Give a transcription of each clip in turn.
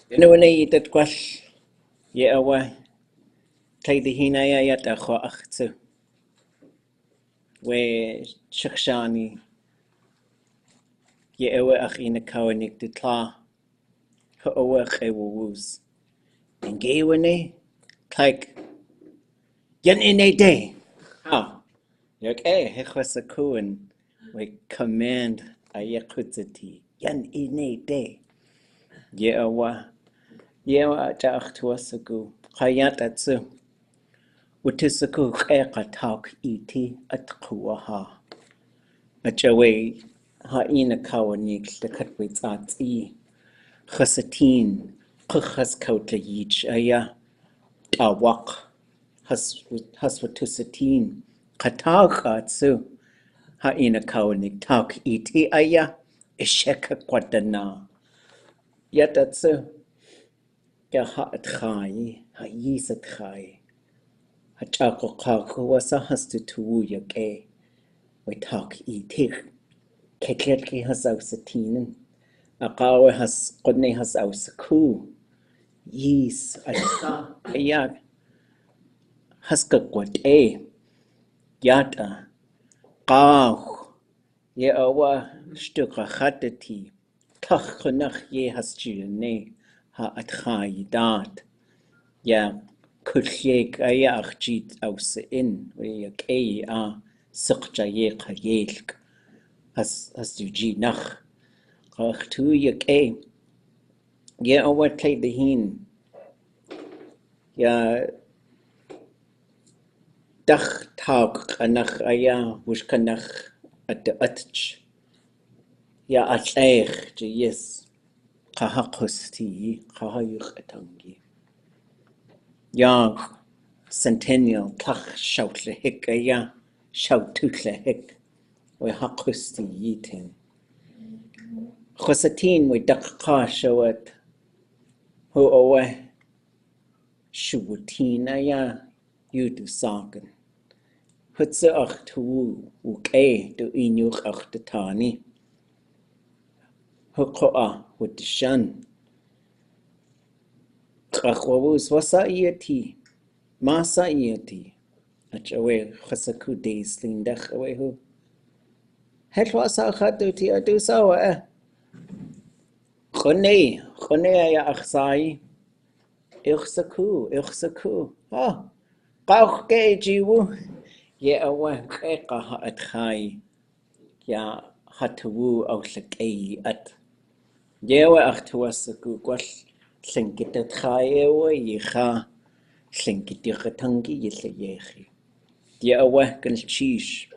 Dinawani that kwash ye awa tay the hinaya yat akho achtsu we shakshani ye awa achina kawanik de tla ho awa khewus and gaywane like yan in a day. Oh, okay, hekwasakuan we command ayakutzati yan in a day. Ye awa ta achtuasaku khayat atsu. Wutisaku kaya talk iti at kuwaha. Achawe haina kawanik the katwits at e. Hasatin, kuchas kauta yich aya. Tawak haswatusatin. Katalk atsu. Haina kawanik talk iti aya. Isheka kwadana. Yatatsu. Ya haat khai. Hayisat khai. Hachako kaku wasa hastu tuwu yake. We talk itik. Kekletki has ausatinen. Akawe has kodne has ausaku. Yes, asa ayak. Haskakwat Yata. Kau. Ye awa stuka hatati. Tachanach ye has jine. Ha atchai dat. Ja, kuchjek ayach jit aus in, we kei a sukja ye kayelk, has du ji nach, kach tu ye kei, ye awa kei de hin, ja, dach tauk anach aya, wush kanach at de atch, ja at eich, je yes, kahakusti, kahayuch atangi. Ja, centennial, kach shoutle hik aya, shout tutle hik. We hakusti yitin. Chosatin we dakka shawat ho owe shubutina ya yudu saken. Hutse ach tu uke do inyuk ach tani. Hukoa with the shan. Kachwawus wasa iati. Masa iati. Ach awe chosaku days lindach awe hu. Hetwasa khatuti adu sawa Khone ya akhsai. Irsaku. Ah, Qauch ke jiwu. Ye awa qeqa at khai. Ya hatu autlakei at. Ye wa achtuasaku kwash. Tlingit at khai ewa yiha. Tlingit yakatangi yitla yehi. Ye awa kan chish.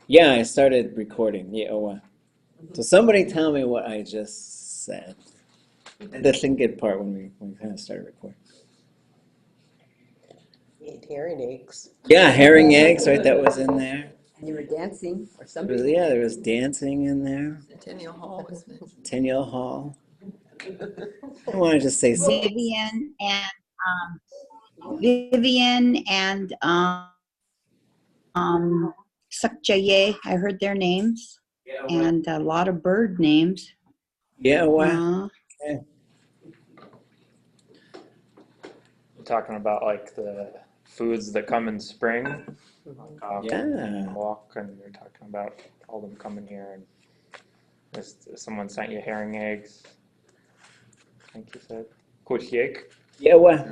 Yeah, I started recording. Ye awa. So somebody tell me what I just said. The Tlingit part when we kind of started recording. We ate herring eggs. Yeah, herring eggs, right? That was in there. And you were dancing, or somebody. Yeah, there was dancing in there. Centennial Hall was mentioned. Centennial Hall. I want to just say something. Vivian and Sakjaye, I heard their names, and a lot of bird names. Yeah, wow. We're talking about like the foods that come in spring. Walk, and we're talking about all of them coming here. And someone sent you herring eggs. I think you said kuchjek. Yeah, wow.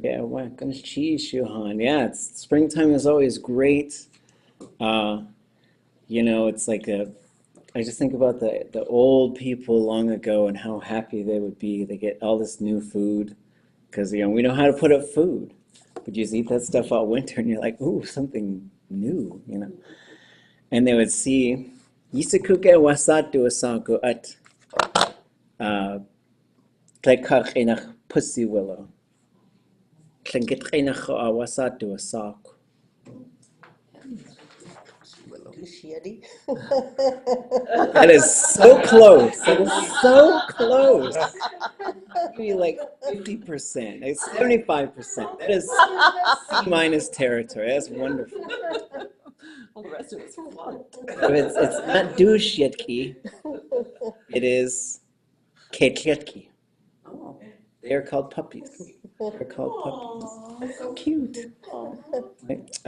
Yeah, wow. Cheese, Johan. Yeah, springtime is always great. You know, it's like I just think about the old people long ago and how happy they would be. They get all this new food because, you know, we know how to put up food. But you just eat that stuff all winter and you're like, ooh, something new, you know. And they would see, Yisikuke wasatu asago at Tlekach enach pussy willow. Tlingit enach wasatu asago. Gushieti. That is so close. That is so close. Maybe like 50%. It's 75%. That is C- territory. That's wonderful. Well, the rest of it's flunked. It's not douche yet, Key. It is ketletki. Oh, They are called puppies. They're called puppies. So cute. Right?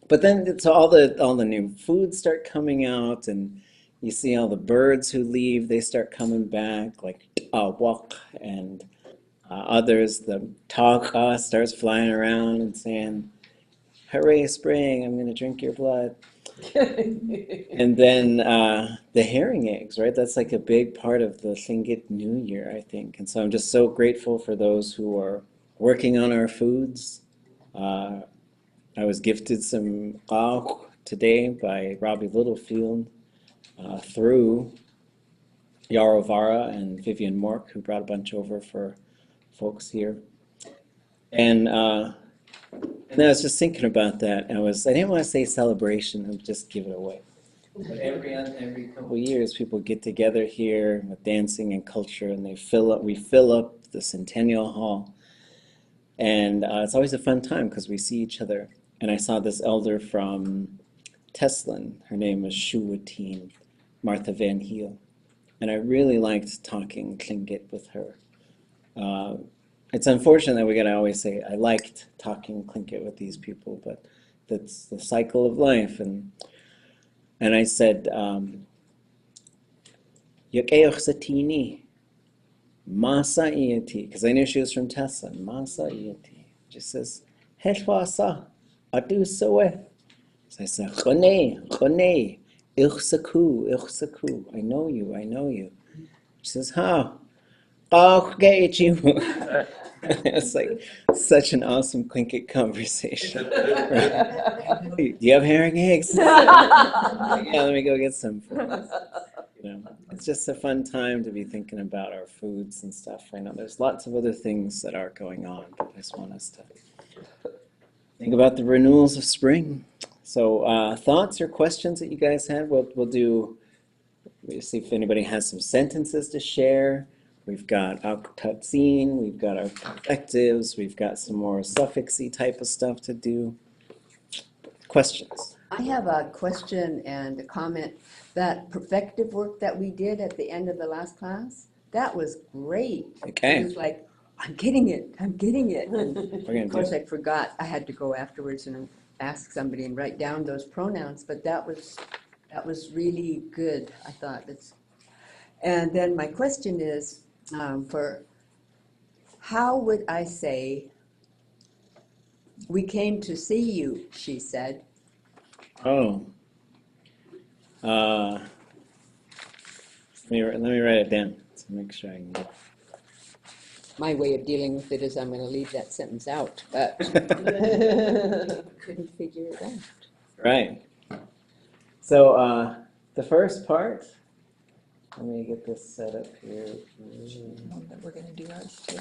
But then it's all the new foods start coming out, and you see all the birds who leave. They start coming back, like wak and others. The taka starts flying around and saying, "Hooray, spring! I'm going to drink your blood." And then the herring eggs, right? That's like a big part of the Tlingit New Year, I think. And so I'm just so grateful for those who are working on our foods. I was gifted some qaq today by Robbie Littlefield through Yarovara and Vivian Mork, who brought a bunch over for folks here. And I was just thinking about that. I didn't want to say celebration and just give it away. But every couple of years, people get together here with dancing and culture, and we fill up the Centennial Hall. And it's always a fun time because we see each other. And I saw this elder from Teslin. Her name was Shuwateen Martha Van Heel. And I really liked talking Tlingit with her. It's unfortunate that we gotta always say, I liked talking Tlingit with these people, but that's the cycle of life. And I said, Yakeyok Satini, Masa Iati, because I knew she was from Teslin. Masa Iati. She says, Hetwasa, Adu Soe. So I said, Chone, Ilsaku. I know you. She says, Ha, it's like such an awesome Tlingit conversation. Right? Do you have herring eggs? Yeah, let me go get some. It's just a fun time to be thinking about our foods and stuff. I know there's lots of other things that are going on, but I just want us to think about the renewals of spring. So thoughts or questions that you guys have, we'll see if anybody has some sentences to share. We've got our tatzin, we've got our perfectives, we've got some more suffixy type of stuff to do. Questions? I have a question and a comment. That perfective work that we did at the end of the last class, that was great. Okay. It was like, I'm getting it. And We're of course, I forgot. I had to go afterwards and ask somebody and write down those pronouns, but that was really good, I thought. And then my question is, for how would I say, we came to see you, she said. Oh. Let me write it down to make sure I can get it. My way of dealing with it is I'm going to leave that sentence out, but couldn't figure it out. Right. So the first part, let me get this set up here. That we're gonna do ours too.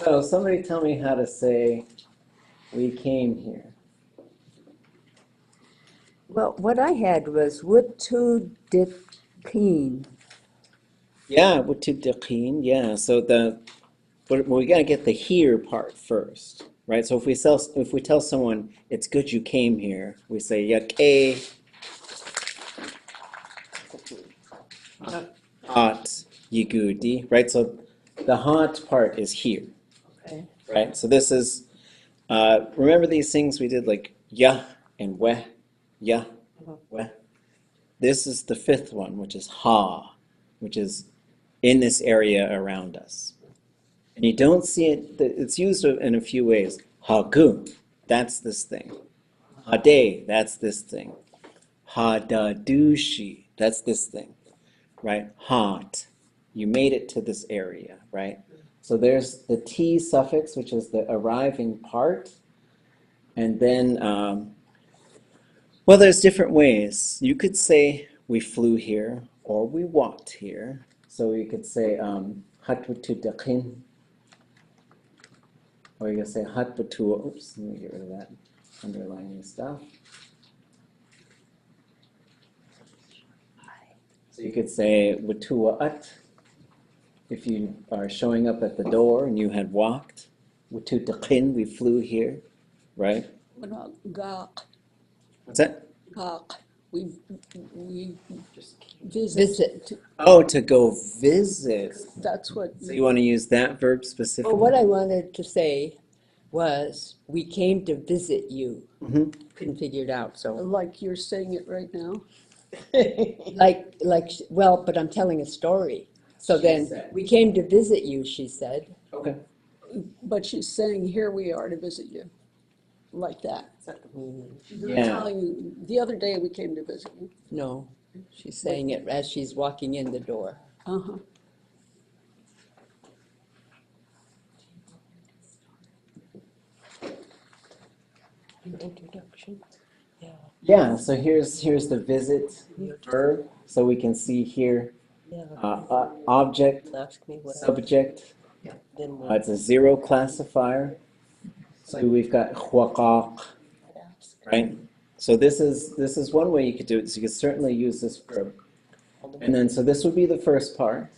So somebody tell me how to say, we came here. Well, what I had was wutu dikin. Yeah, wutudaqin, yeah. So we gotta get the here part first, right? So if we tell someone it's good you came here, we say yake hot yigudi, right? So the hot part is here, Okay. right? So this is remember these things we did like ya and weh, ya, weh. This is the fifth one, which is ha, which is in this area around us. And you don't see it, it's used in a few ways. Hagu, that's this thing. Hade, that's this thing. Hadadushi, that's this thing, right? Hot, you made it to this area, right? So there's the T suffix, which is the arriving part. And then, well, there's different ways. You could say we flew here or we walked here. So you could say hatwatu daqin, or you could say hatwatu. Oops, let me get rid of that underlining stuff. So you could say watua'at if you are showing up at the door and you had walked. Watu daqin, we flew here, right? What about gaq? What's that? We visit. Visit. Oh, to go visit. That's what, So you want to use that verb Well, specifically? what I wanted to say was, we came to visit you. Mhm. Couldn't figure it out, so. like you're saying it right now. Well, but I'm telling a story. So She then, said. we came to visit you, she said. Okay. But she's saying, here we are to visit you, like that. Is that the meaning? She's not Yeah. telling you, the other day we came to visit you. No, she's saying it as she's walking in the door. Uh-huh. Introduction. Yeah. Yeah, so here's the visit verb. So we can see here Yeah. object, Ask me what subject. then It's a zero classifier. So we've got huaqaq, right? So this is one way you could do it. So you could certainly use this verb. And then so this would be the first part.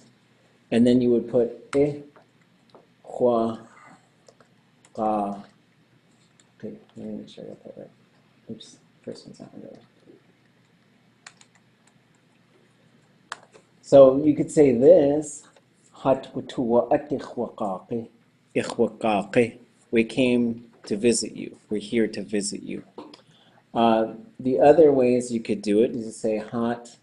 And then you would put hua, qa. Okay, let me make sure I got that right. Oops, first one's not right. So you could say this, we came to visit you. We're here to visit you. The other ways you could do it is to say hat.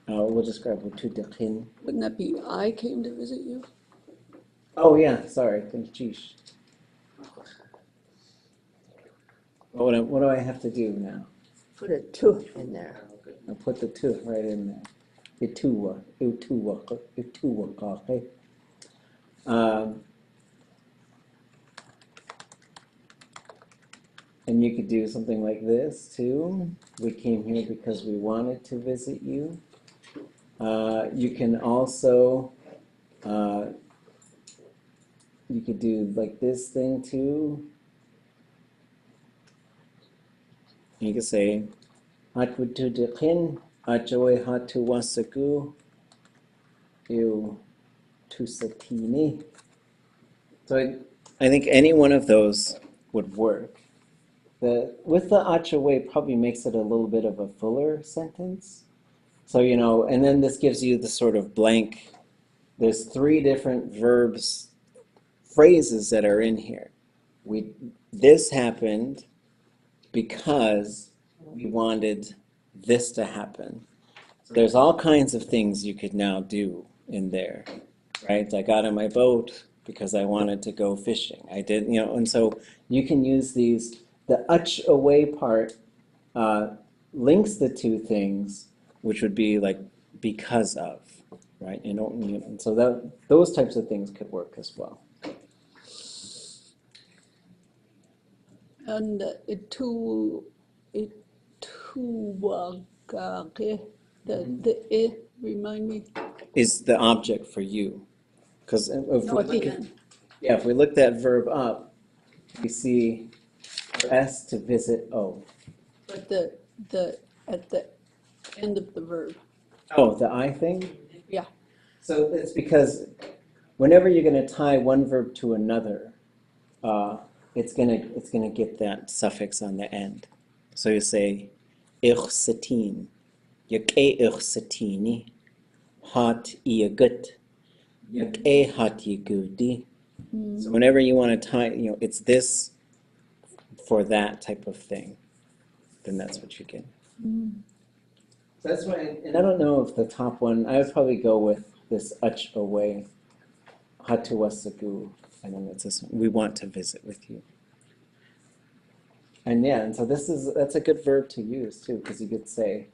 We'll just grab tudakin. Wouldn't that be, I came to visit you? Oh yeah, sorry. What do I have to do now? Put a tu in there. I'll put the tu right in there. Ituwa. And you could do something like this too. We came here because we wanted to visit you. You can also, you could do like this thing too. You could say, Hatwutudikin, Ajoy Hatuwasaku, Eu Tusatini. So I think any one of those would work. With the Achawe probably makes it a little bit of a fuller sentence. So, and then this gives you the sort of blank. There's 3 different verbs, phrases that are in here. This happened because we wanted this to happen. So there's all kinds of things you could now do in there, right? I got on my boat because I wanted to go fishing. I did, and so you can use these. The ach away part links the 2 things, which would be like because of, right? And so those types of things could work as well. And the remind me. Is the object for you. Because if we look that verb up, we see S to visit O. But at the end of the verb. Oh, the I thing? Yeah. So it's because whenever you're going to tie one verb to another, it's gonna get that suffix on the end. So you say ich satin, yak ich satini, hat iagut, yak hat yagudi. So whenever you want to tie, it's this for that type of thing, then that's what you get. So that's why, and I don't know if the top one, I would probably go with this ach away, hatuwasagu, and then it's this one, we want to visit with you. And yeah, and so that's a good verb to use too, because you could say,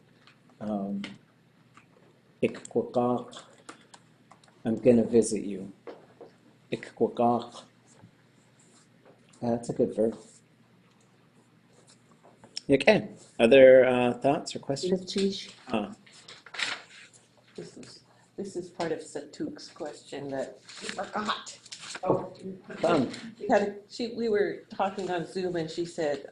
ikwakak, I'm gonna visit you. Ikwakak. That's a good verb. Okay. Other thoughts or questions? Chish. Ah. This is part of Satuk's question that we forgot. Oh, fun. We were talking on Zoom and she said,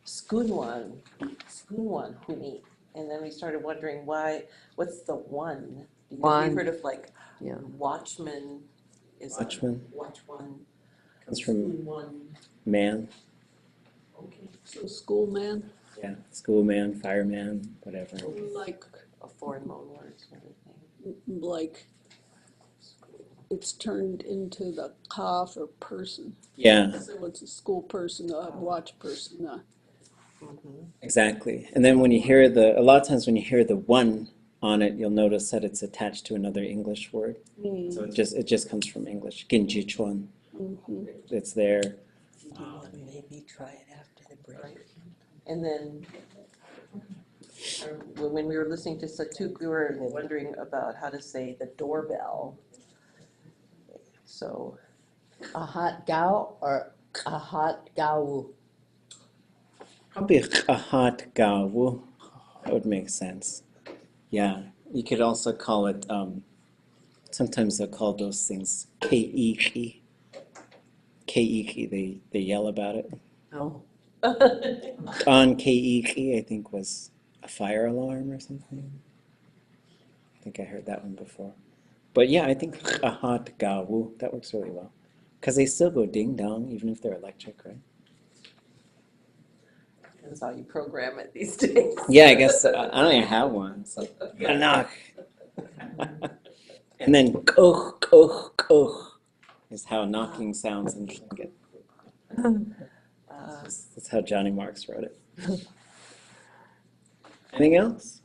Skoonwan huni. And then we started wondering what's the one? Because One. we've heard of like Yeah. watchman. Watchman. Watch one. Comes from Skoonwan. man. Okay. So school man. Yeah, schoolman, fireman, whatever. Like, A foreign loan word sort of thing. like it's turned into the ka for person. Yeah, So it's a school person, a watch person. exactly. And then when you hear a lot of times when you hear the one on it, you'll notice that it's attached to another English word. So it just comes from English. Ginjichuan. It's there. Maybe try it after the break. And then when we were listening to Satuk, we were wondering about how to say the doorbell. So Ahat gao or ahat gao? Probably ahat gawu. That would make sense. Yeah. You could also call it, sometimes they'll call those things keiki. Keiki, they yell about it. Oh. On keiki, I think, was a fire alarm or something. I think I heard that one before. But yeah, I think ahat gawu, that works really well. Because they still go ding dong, even if they're electric, right? that's how you program it these days. Yeah, I guess I don't even have one. So you gotta knock. And then koch, koch, koch is how knocking sounds in Tlingit. That's how Johnny Marks wrote it. Anything else?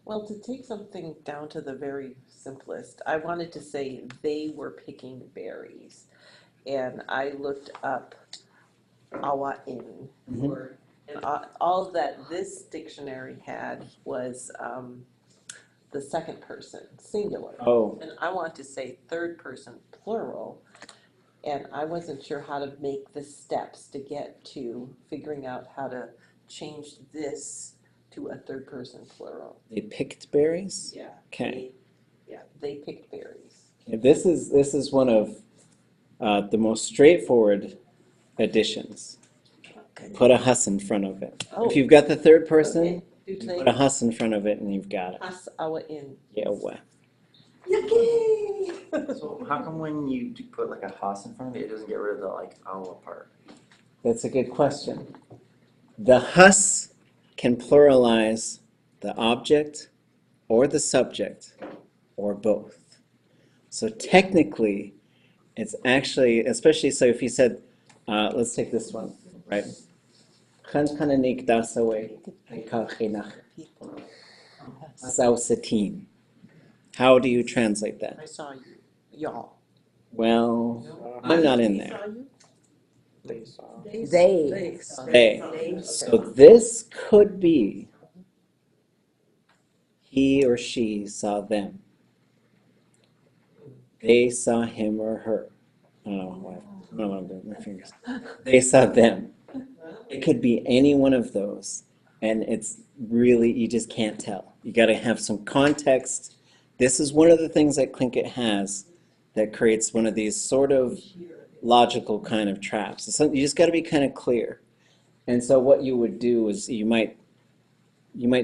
Well, to take something down to the very simplest, I wanted to say they were picking berries. And I looked up awa in. And all that this dictionary had was the second person, singular. Oh, And I want to say third person, plural. And I wasn't sure how to make the steps to get to figuring out how to change this to a third person plural. they picked berries? Yeah. Okay. They picked berries. Yeah, this is one of the most straightforward additions. Put a hus in front of it. Oh. If you've got the third person, Okay. you put a hus in front of it and you've got it. Has awa in. Yeah, well. So how come when you do put like a Haas in front of it, it doesn't get rid of the like owl part? That's a good question. The hus can pluralize the object or the subject or both. So technically, it's actually, especially so if you said, let's take this one, right? Kananik dasawe asausatin. How do you translate that? I saw you. Y'all. Well, I'm not in there. They saw. They. They. So this could be he or she saw them. They saw him or her. I don't know what I'm doing with my fingers. They saw them. It could be any one of those. And it's really, you just can't tell. You got to have some context. This is one of the things that Tlingit has that creates one of these sort of logical kind of traps. So you just got to be kind of clear. And so what you would do is you might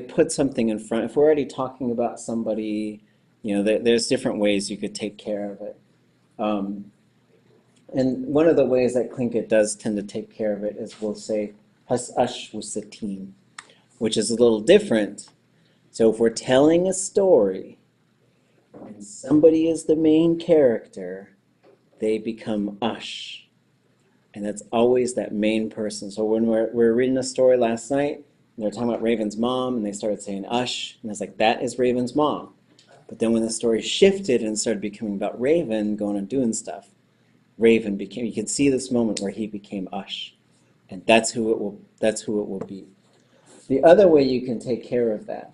put something in front. If we're already talking about somebody, there's different ways you could take care of it. And one of the ways that Tlingit does tend to take care of it is we'll say has ash wusatin, which is a little different. So if we're telling a story and somebody is the main character, they become ash. And that's always that main person. So when we're reading a story last night, and they're talking about Raven's mom, and they started saying Ush, and it's like, that is Raven's mom. But then when the story shifted and started becoming about Raven going and doing stuff, Raven became, you can see this moment where he became Ush. And that's who it will be. The other way you can take care of that,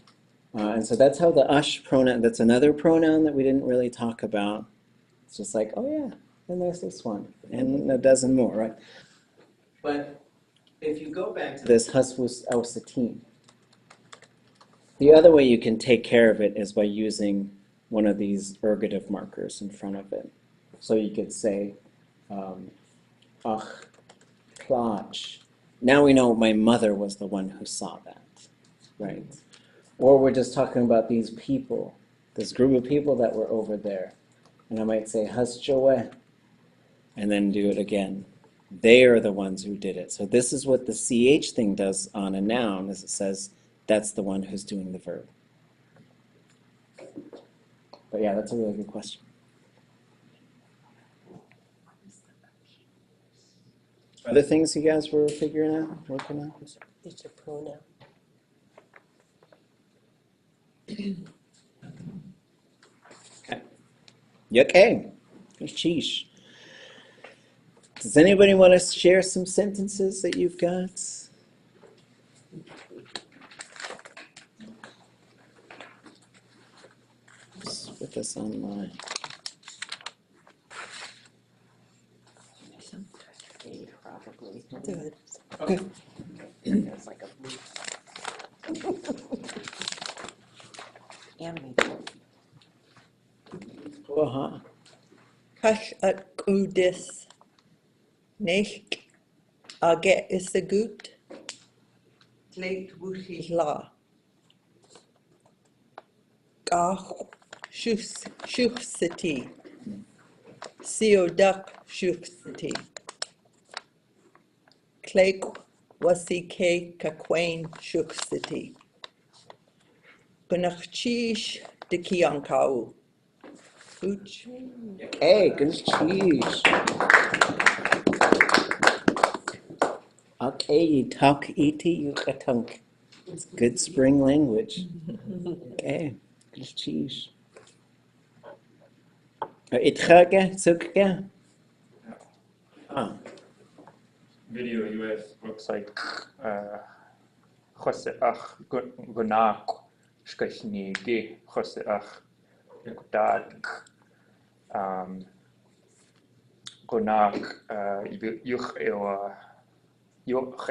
and so that's how the Ush pronoun, that's another pronoun that we didn't really talk about. It's just like, oh yeah, then there's this one, and a dozen more, right? But if you go back to this hasvus ausatin, the other way you can take care of it is by using one of these ergative markers in front of it. So you could say, ach, klach. Now we know my mother was the one who saw that, right? Or we're just talking about these people, this group of people that were over there. And I might say, hasjoe, and then do it again. They are the ones who did it. So this is what the CH thing does on a noun, is it says that's the one who's doing the verb. But yeah, that's a really good question. Other things you guys were figuring out, working on? It's a pronoun. Okay. Sheesh. Does anybody want to share some sentences that you've got? Just with us online. Probably. Good. Okay. It's like a animated. Uh-huh. Cash at Gudis Nech Age is a good La Gach Shuf City Seodak Shuf City Clake Wasike Kakwain Shuf City Gunachchish de Kiankau Hooch Okay, good cheese. Okay, talk iti yukatunk. It's good spring language. Okay, good cheese. Itchage, sukge? Ah, Video US looks like Jose Ach Gunak Skashnigi Jose Ach Yakutad Gunak Yuch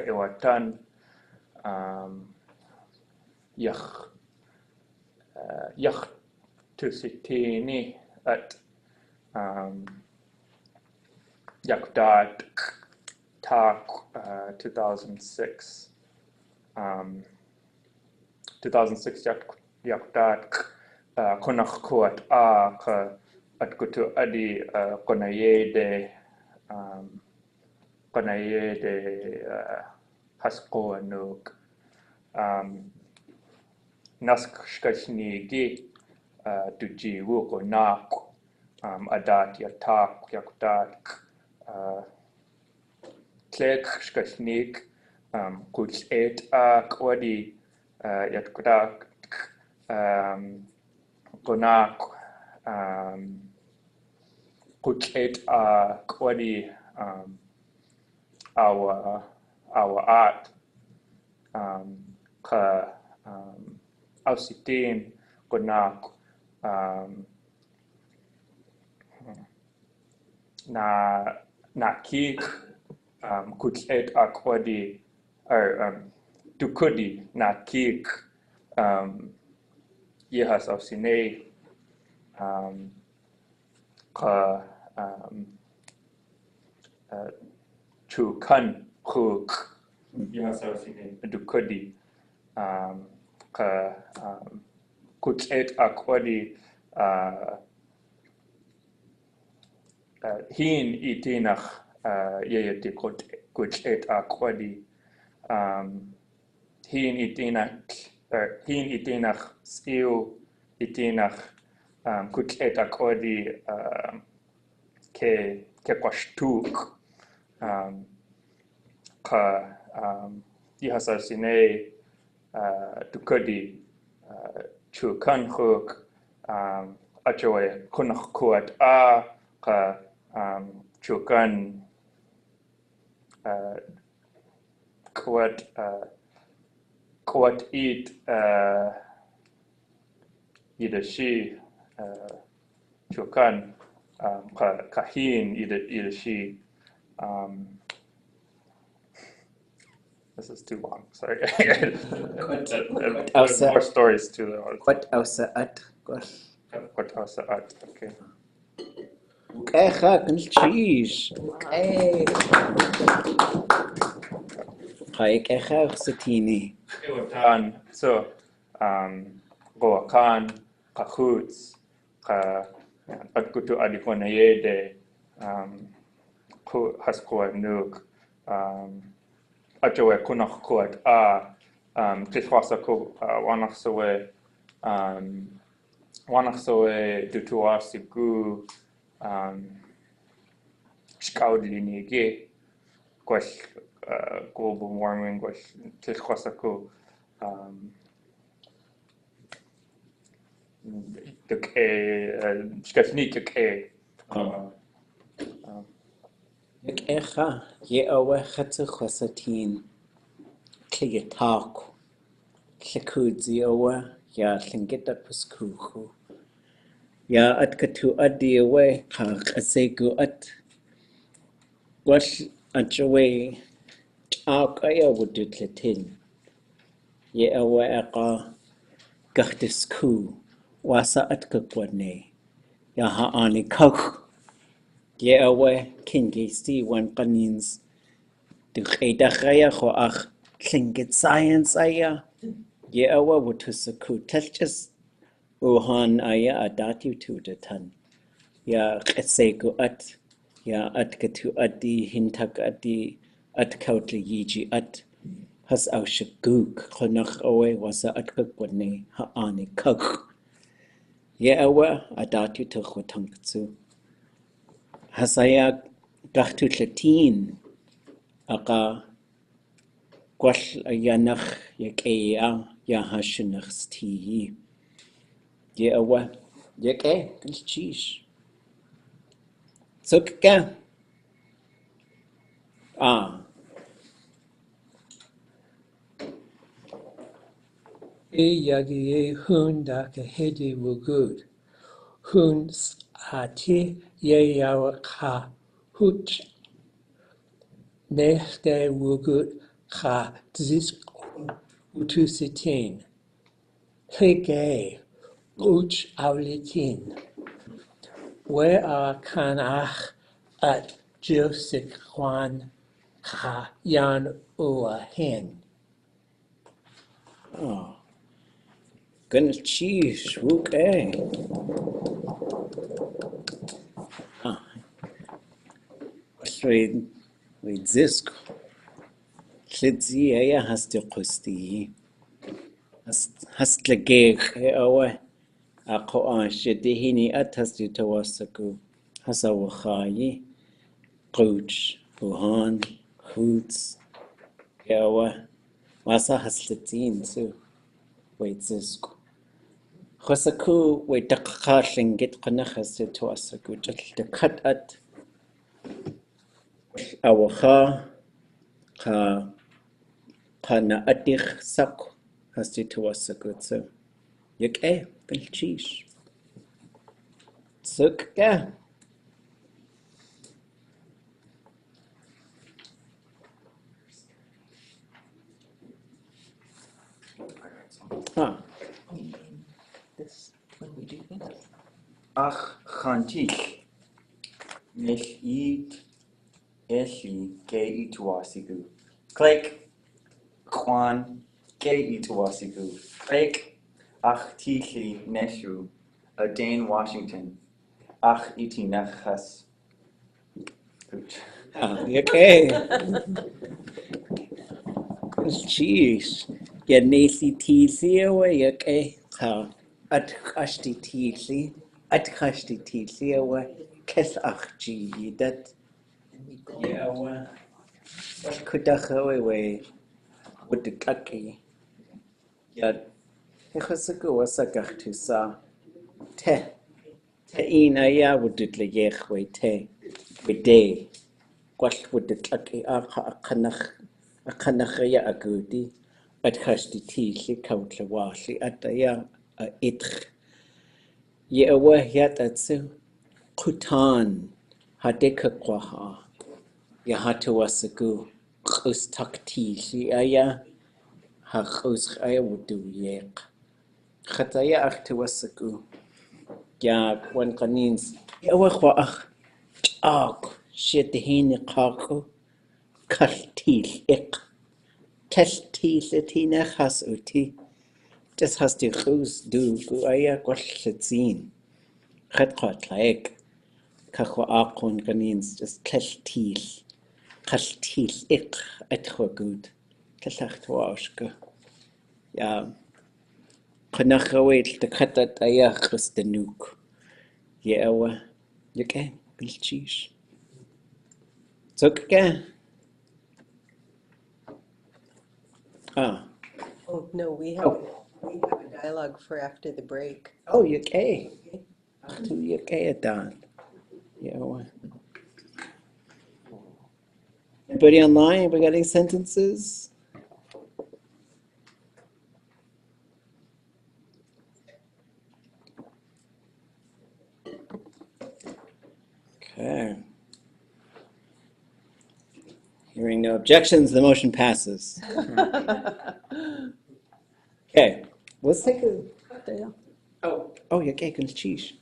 Ewa Tan Yach Yach Tusitini at Yakutad Tak 2006 2006 Yakutad Konach Kuat at Kutu Adi Konayede Hasko Anuk Nask Shkashnigi Duji Wuko Nak Adat Yatak Yakutat Klek Shkashnik Kuch Et Kwadi Yatkutak Gonak Kuch Et Kwadi our art Ka Ausitin Gonak na kik kuch et akwadi or tukudi na kik yehas of sine ka chukan hook yehas of sine tukudi ka kuch et akwadi hin itinach yeyati kuch et akwadi hin itinach skill itinach kuch et akwadi ke kwashtuk ka yihasa sine tukudi chukan hook achoe kunach kuat ka chukan kuat eat either she chukan kahin either she this is too long, sorry. There's more stories to the what else at? what else at okay. Okay, good cheese. Hey, Hi, kecha satini. Ewotan, so Goakan, Kahuts, Atkutu Adikonayede, has quad nuk ajoe kunach quad tlifasa wanach soe dutua sigu skaudlinige gwash global warming gwash tlifasa skafnik Yak echa, ye awa chatsa chwasatin, kliyatak, klakudzi awa, ya Tlingit at puskuchu. Ya at katu adi away, kasegu at, wash at away, aya wudut latin. Ye awa eka, gachtisku, wasa at kakwane, ya haani kach. Ye awa, kingisti wan kanins. Duqeydaqaya xo'aq Tlingit science aya. Ye awa wutusaku telchis uhan aya adati tudatan. Ya qesegu at. Ya at katu adi hintak adi at kautli yiji at. Has au shaguk khonach awe wasa at kakwane haani kak. Ye awa adati tukhutankatsu. Hasaya gachtu latin aqa gwall yanach yak ea ya hashinach sti ye awa yak chish sukka yagi hun da ka hedi wugud hun ati ye yawa ka huch nehde wugud ka zisk utusitin hege uch aulitin we a kanach at josik kwan ka yan ua hen gun chish wuk we zisk Lidzi aya hasti qusti hast lageg awa aqo shedihini at hasti tawasaku hasawakhayi Coach, Wuhan, Hoots, Yawa, Masa Haslatin, so wait, Zisk. Hosaku, wait, the Kashing get Kanachas to us a good the cut at Awaha, Pana Adich Sak has to us a good so. Yak cheese. Suk, yeah. Ah, This when we do this. Ach chantik. Mich eat eshi ge ituasigu. Click. Kwan ge ituasigu. Click. Ach tichi neshu. A Dane Washington. Ach iti nachas. Good. yak cheese. Ya nasi tisi away, yak at kashti tisi, at kashti tisi away, kes achji that. Yeah, well, kudaka away with the kaki. Yet, Hekasaku was a gachtusa. Te, ina ya would it legech way te, with day. Quash with the kaki a kanachaya agudi, at kashti tisi, countla washi, at the ya a itch. Ye away yet at so. Kutan, hadeka kwaha. Yahata wasagu, kus takti, si aya. Hachos aya wudu yek. Khataya ach wasaku. Ya wan kanins. Yawa ach. Shitihini kaku. Kaltil ik. Kaltil etina has uti. Das hast du khus du gu aya kwaltzin. Khat laik. Kachwa akon means just keltil. Keltil ik etwa good. Kelach washka. Ja. Kanachawait the katat ayachus the nuke. Yewa. Yake. Bilchish. Zukke. Ah. Oh, no, we have a dialogue for after the break. Oh, yake. Ach, tu yake dan. Yewa. Anybody online? We got any sentences? Okay. Hearing no objections, the motion passes. Okay, let's take a. There. Oh, yeah, okay, can cheese.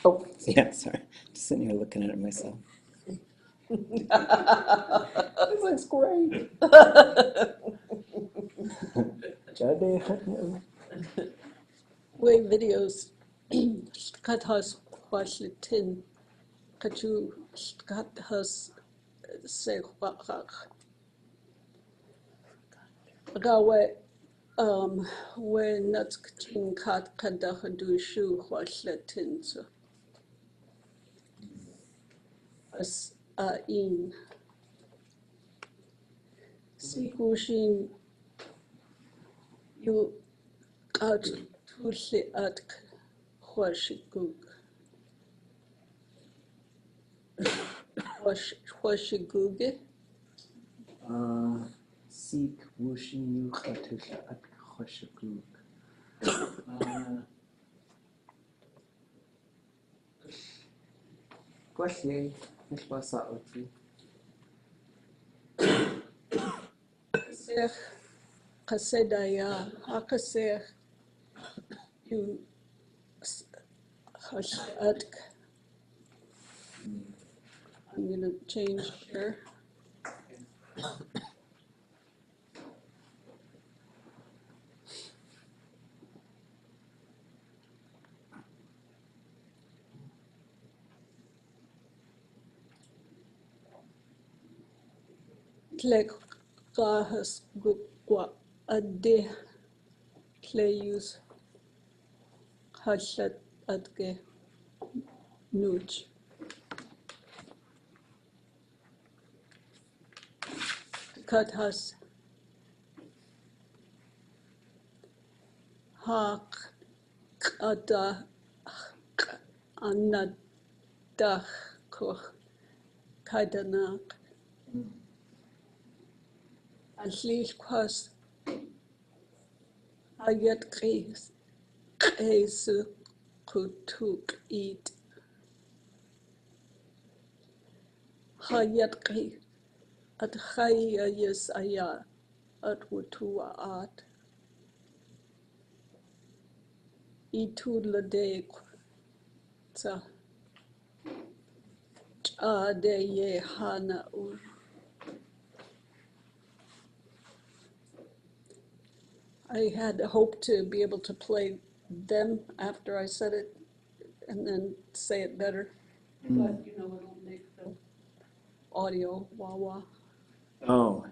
Oh, yeah, sorry. Just sitting here looking at it myself. This looks great. Way videos. Kathas Washington. Kaju Kathas Se Gawe when not Katin Kat Kadahadu Shu Washington. As in Sikushin you got to see at Washington. Washington. Seek wushin you khatush at khoshakuk. Question. Which was that with you? Kaseh Kasedaya Hakaseh you at. I'm gonna change here. Tlek Kahas Gukwa Ade Clayus Hashat Adke Nuch. Kathas Hak Ada Anadach Koch Kadanak. Alil Kwas Ayat Kesu Kutuk Eat Hayat Ke at Haya Yes Aya at Wutua Art Itula Sa de ye hana ur. I had hoped to be able to play them after I said it and then say it better. But it'll make the audio wah wah. Oh,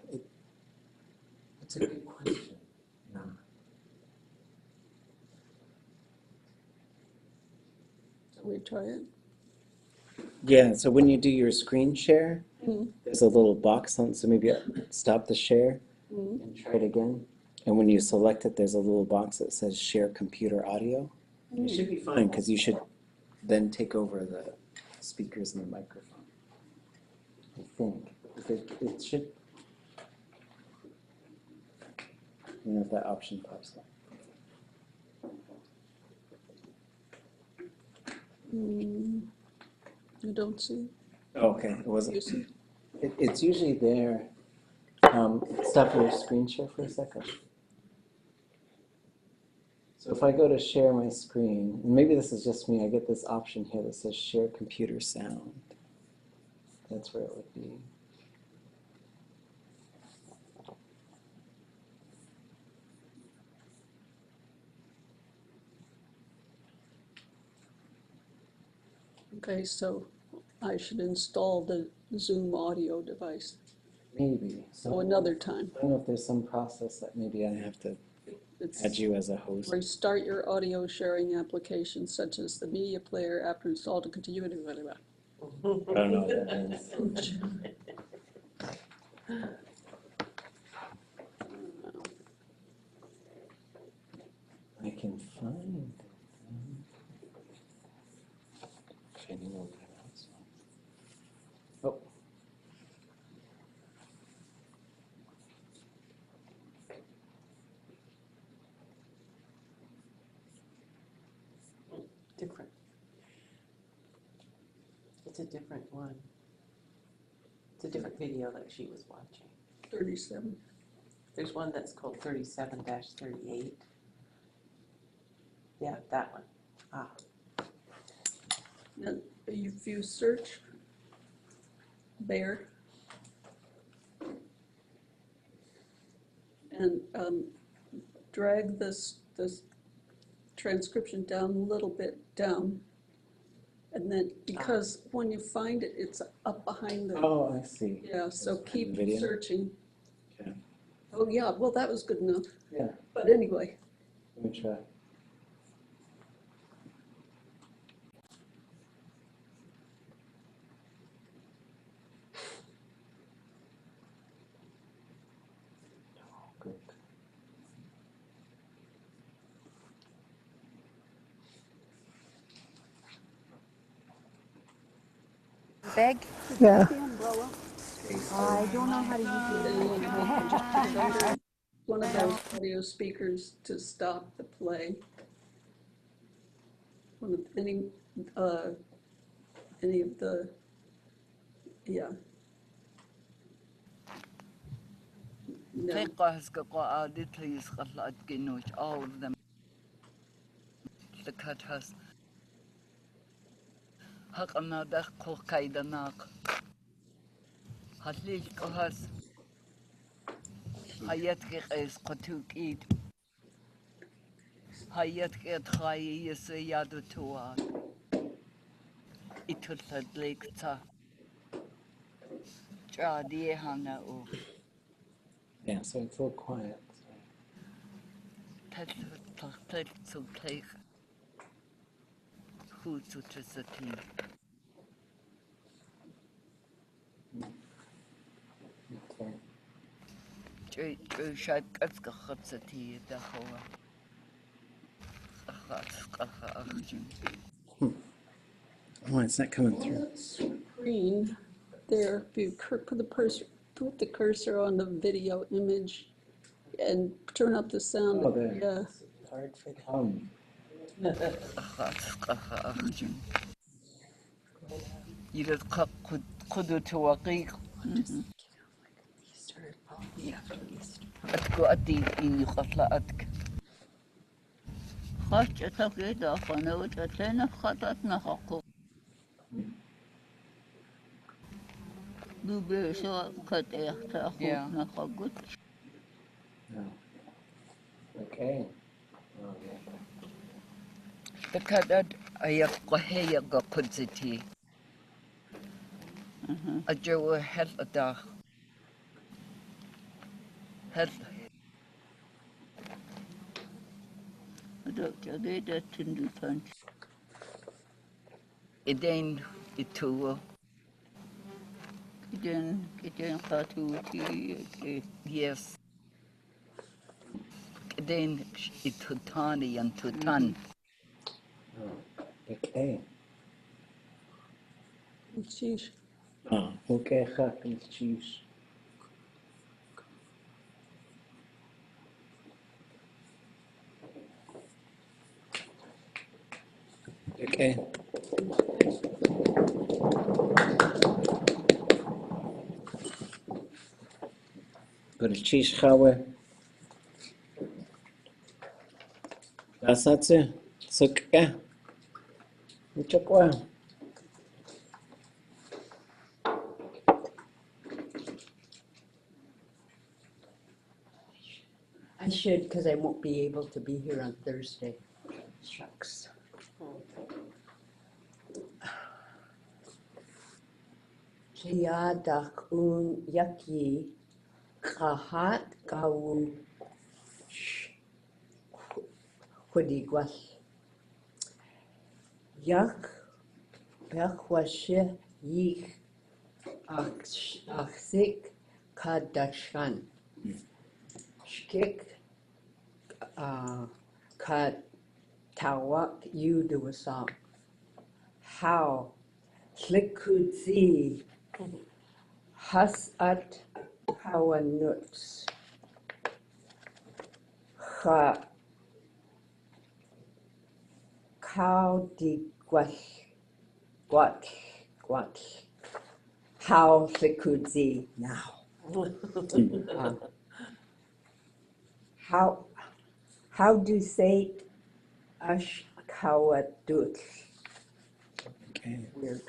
that's a good question. Yeah. So we try it. Yeah, so when you do your screen share, there's a little box on, so maybe stop the share and try it again. And when you select it, there's a little box that says share computer audio. It should be fine because you should then take over the speakers and the microphone. I think. It should, if that option pops up. You don't see? Oh, okay, it wasn't. You see? It's usually there. Stop your screen share for a second. So if I go to share my screen, and maybe this is just me, I get this option here that says share computer sound. That's where it would be. Okay, so I should install the Zoom audio device. Maybe. So another time. I don't know if there's some process that maybe I have to It's add you as a host. restart your audio sharing application such as the media player after install to continue to whatever. I don't know what that means. I can find it. Okay, you know what else. Oh. Different. It's a different one. It's a different video that she was watching. 37. There's one that's called 37-38. Yeah, that one. Ah, Then if you search bear and drag this transcription down a little bit down, and then because when you find it, it's up behind the Oh, I see. yeah. So Behind keep the video? searching. Okay. Oh yeah, well that was good enough. Yeah. But anyway, Let me try. Oh, good. Bag? yeah. I don't know how to use it. One of those audio speakers to stop the play. One of any of the yeah. No. All of them. The cut has Hakanada Kokaidanak. Hatlil Kohas Hayatke is Kotukid. Hayatke Trai is a Yadutua. It was a lake ta. Jadi Hana o. Yeah, so it's a little quiet. Tet to take. Who to the team. Okay. Shad Katskahapsati, the Hoa. Oh, it's not coming On through. that screen there, if you put the cursor on the video image and turn up the sound. Oh, there. Yeah. hard for them. You just could to a geek. Easter, probably after Easter. أتكو أدي إني خطلة أتك خاش أتكيد أخونا وتتلين خطتنا حقو بيشو قد يختاخو نخقود No. Okay. Oh, yeah. تكادد أيقو هي قدزتي أجو هل أداخ هل جديدة تندوتان إدين إتوه إدين خاتوتي yes إدين إتوتاني ينتوتان Oh, okay. Sheesh. Ah, okay, hack and cheese. Okay. Go to cheese shower. Kasatsu, Sukka, Uchakwa. I should, because I won't be able to be here on Thursday. Shucks. Kiadak un yaki kahat kawu hudigwas. Yak yakwashe yik aksik kadashan. Shkik kad tawak yuduwasam. How Slikudzi Hasat Kawanuts Ha Kau di Guat How Slikudzi now. How do say Ash Kawadut? Okay. Weird.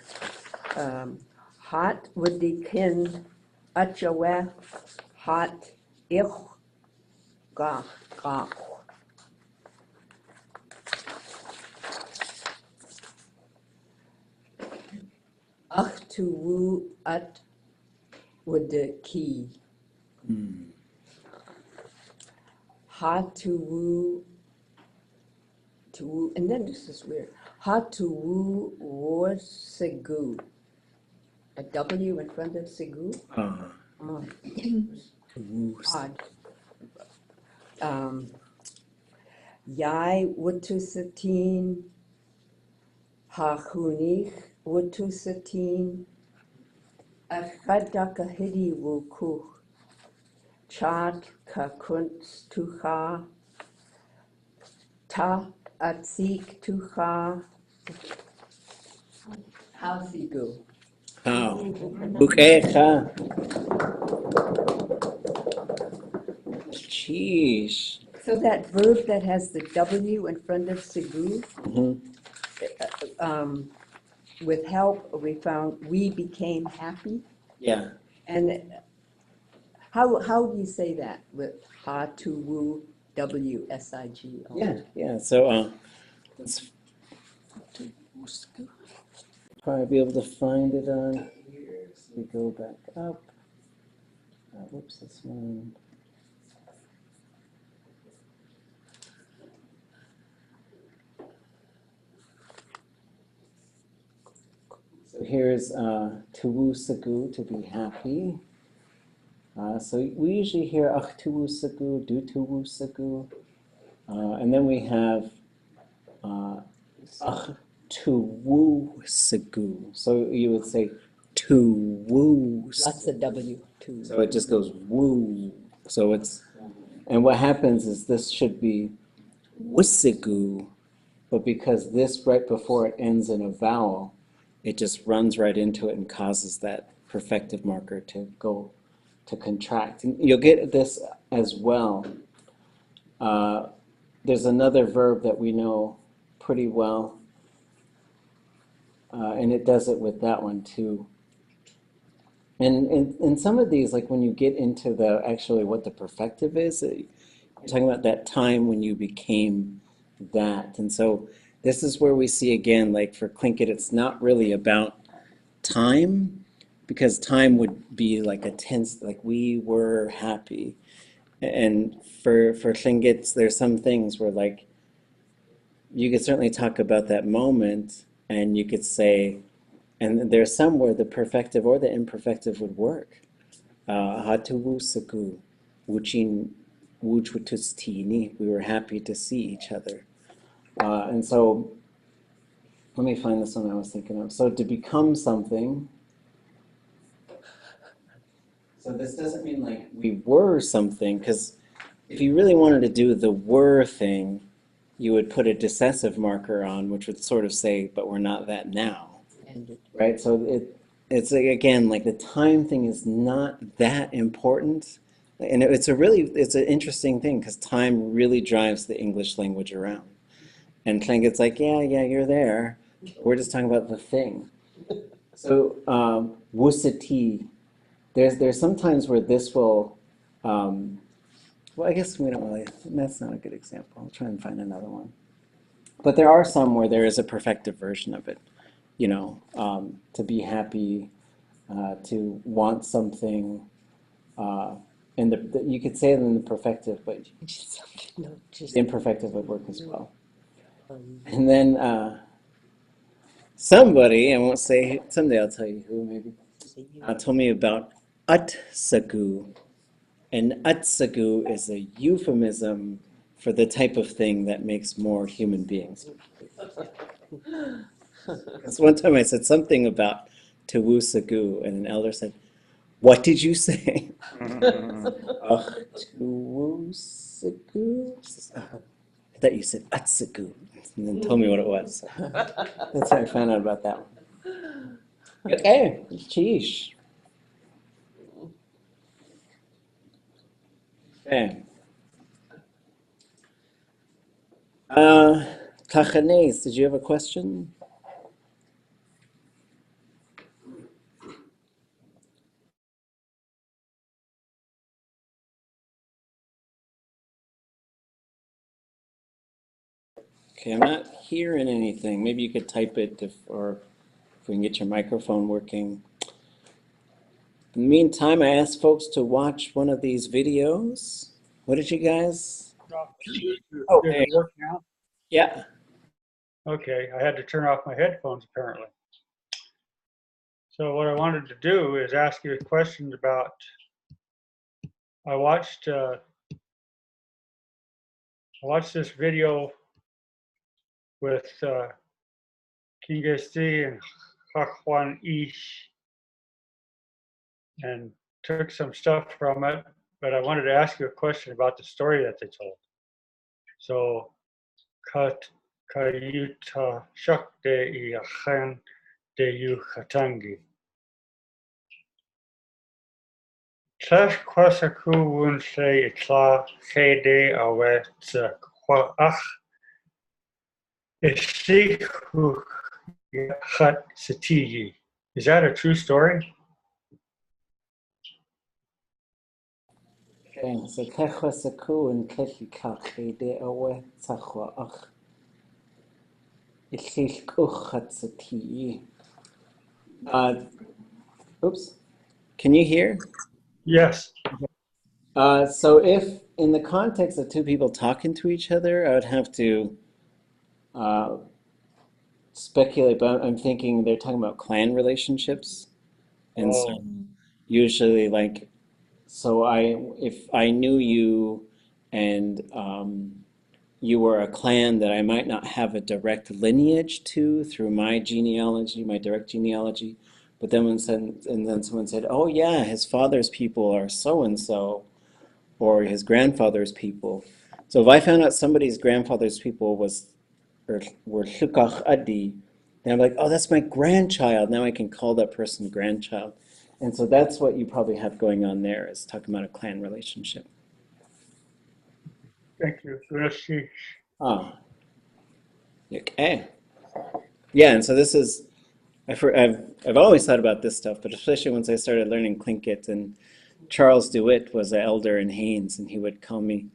Hot would the kin Achawe hot ich ga. Ach to woo at would the key. Hot to woo, and then this is weird. Hot to woo war segu. A W in front of segu. Odd. Yai wutusatin, hachunich wutusatin, achadakahidi wukuch, chat kakunst tucha, ta atzik tucha, halsigu. How? Bukecha. Sheesh. So that verb that has the W in front of sigu, with help, we found we became happy. Yeah. And how do you say that with ha to woo WSIG? Yeah. So let's probably be able to find it on here. So we go back up. Whoops, this one. So here's tuwusagu, to be happy. So we usually hear ach tuwusagu, do tuwusagu. And then we have ach tuwusagu. So you would say tuwusagu. That's the W too. So it just goes woo. So it's, and what happens is this should be wusigu, but because this right before it ends in a vowel, it just runs right into it and causes that perfective marker to go to contract. And you'll get this as well. There's another verb that we know pretty well, and it does it with that one too. And in some of these, like when you get into the actually what the perfective is, you're talking about that time when you became that. And so this is where we see again, like for Tlingit, it's not really about time, because time would be like a tense, like we were happy. And for Tlingits, there's some things where like you could certainly talk about that moment, and you could say, and there's some where the perfective or the imperfective would work. Hatuwusaku, wuchin wujwutustini, we were happy to see each other. And so, let me find this one I was thinking of. So to become something, so this doesn't mean like we were something, because if you really wanted to do the were thing, you would put a decessive marker on, which would sort of say, but we're not that now. Right, so it's like, again, like the time thing is not that important, and it's an interesting thing because time really drives the English language around. And Tlingit's like, yeah, you're there. We're just talking about the thing. So wusati, there's sometimes where this will, well, I guess we don't really, that's not a good example. I'll try and find another one. But there are some where there is a perfective version of it, to be happy, to want something, and you could say it in the perfective, but the imperfective would work as well. And then somebody, I won't say, someday I'll tell you who maybe, told me about utsagu. And utsagu is a euphemism for the type of thing that makes more human beings. Because one time I said something about tawusagu, and an elder said, "What did you say?" Tawusagu? I thought you said utsagu, and then told me what it was. So that's how I found out about that one. Okay, sheesh. Okay. Tachanes, did you have a question? Okay, I'm not hearing anything. Maybe you could type it or if we can get your microphone working. In the meantime, I asked folks to watch one of these videos. What did you guys? Oh, Does hey. it work now? Yeah. Okay, I had to turn off my headphones apparently. So what I wanted to do is ask you questions about, I watched this video with Kingesti and Hakwan Ish and took some stuff from it, but I wanted to ask you a question about the story that they told. So, Kayuta Shakde Iachan de Yukatangi. Tlach kwasaku wun se itla chede awe tse kwa ach isiku yachat satiji. Is that a true story? Okay, so kechwa saku and kechi kache de awe tzachwa ach ichich uchatzati. Oops. Can you hear? Yes. So if in the context of two people talking to each other, I would have to speculate, but I'm thinking they're talking about clan relationships. And so usually if I knew you and you were a clan that I might not have a direct lineage to through my genealogy, my direct genealogy, but then someone said, "Oh yeah, his father's people are so and so," or his grandfather's people. So if I found out somebody's grandfather's people were Shukach Adi, then I'm like, "Oh, that's my grandchild." Now I can call that person grandchild. And so that's what you probably have going on there, is talking about a clan relationship. Thank you. Merci. Ah, okay. Yeah, and so this is, I've always thought about this stuff, but especially once I started learning Tlingit, and Charles DeWitt was an elder in Haynes, and he would call me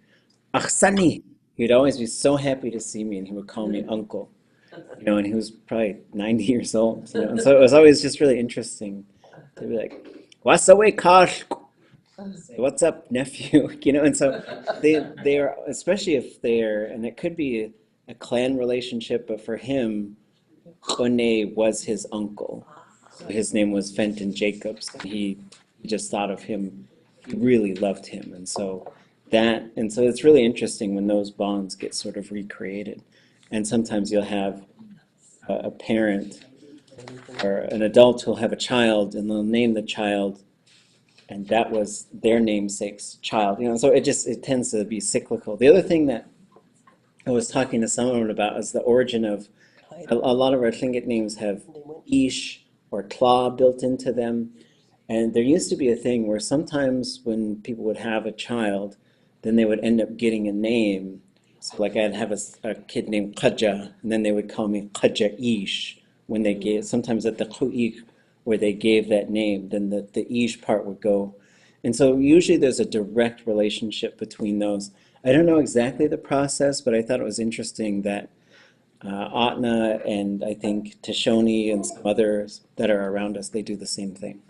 Achsani. He'd always be so happy to see me, and he would call me uncle, and he was probably 90 years old, and so it was always just really interesting to be like, "What's away, Kosh?" Say, "What's up, nephew?" And so they're, especially if they're, and it could be a clan relationship, but for him, Chone was his uncle. So his name was Fenton Jacobs. And he just thought of him, he really loved him. And so it's really interesting when those bonds get sort of recreated. And sometimes you'll have a parent or an adult who'll have a child, and they'll name the child, and that was their namesake's child. So it tends to be cyclical. The other thing that I was talking to someone about is the origin of a lot of our Tlingit names have ish or tla built into them. And there used to be a thing where sometimes when people would have a child, then they would end up getting a name. So like I'd have a kid named Kaja, and then they would call me Kaja Ish when they gave, sometimes at the Ku'ik where they gave that name, then the Ish part would go. And so usually there's a direct relationship between those. I don't know exactly the process, but I thought it was interesting that Atna and I think Tashoni and some others that are around us, they do the same thing.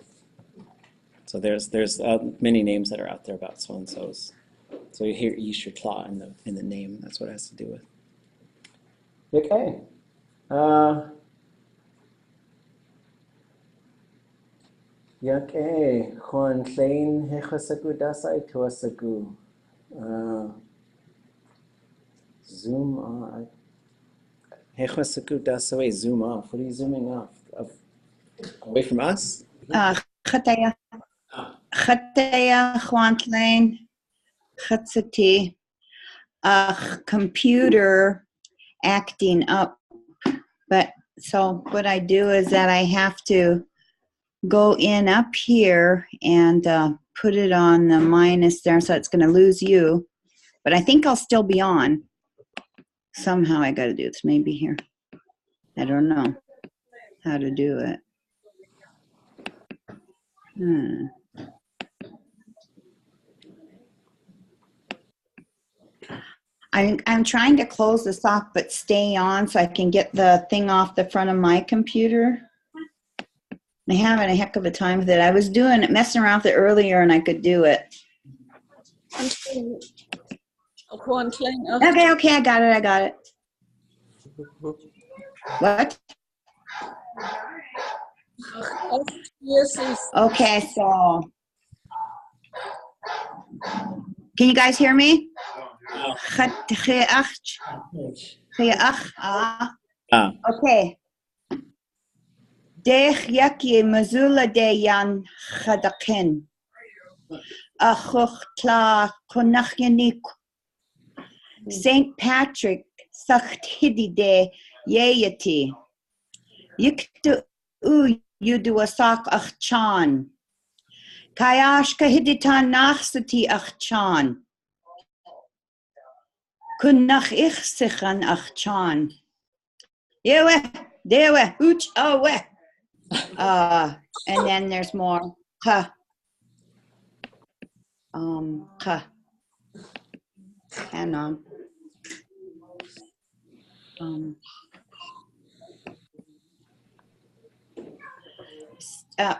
So there's many names that are out there about so and so's. So you hear Ish or Tla in the name. That's what it has to do with. Okay. Yake Juan Klein Hechasagu Dasai Tuasagu. Zoom. Hechasagu Dasai. Zoom off. What are you zooming off? Away from us? Chataya Juantlain Chatsati computer acting up. But so what I do is that I have to go in up here and put it on the minus there, so it's going to lose you. But I think I'll still be on. Somehow I got to do this. Maybe here. I don't know how to do it. I'm trying to close this off, but stay on so I can get the thing off the front of my computer. I'm having a heck of a time with it. I was messing around with it earlier, and I could do it. Okay, I got it. What? Okay, so can you guys hear me? Okay. Dech yaki mazula de yan chadakin. Achuch tla konachyanik. Saint Patrick sacht hidi de yeyati. Yiktu yudu asak achchan. Kayash kahiditan nachsati achchan. Kunnach ich sichan achchan. Yewe, dewe, uch awe. And then there's more. Ka. Ka. Hang on.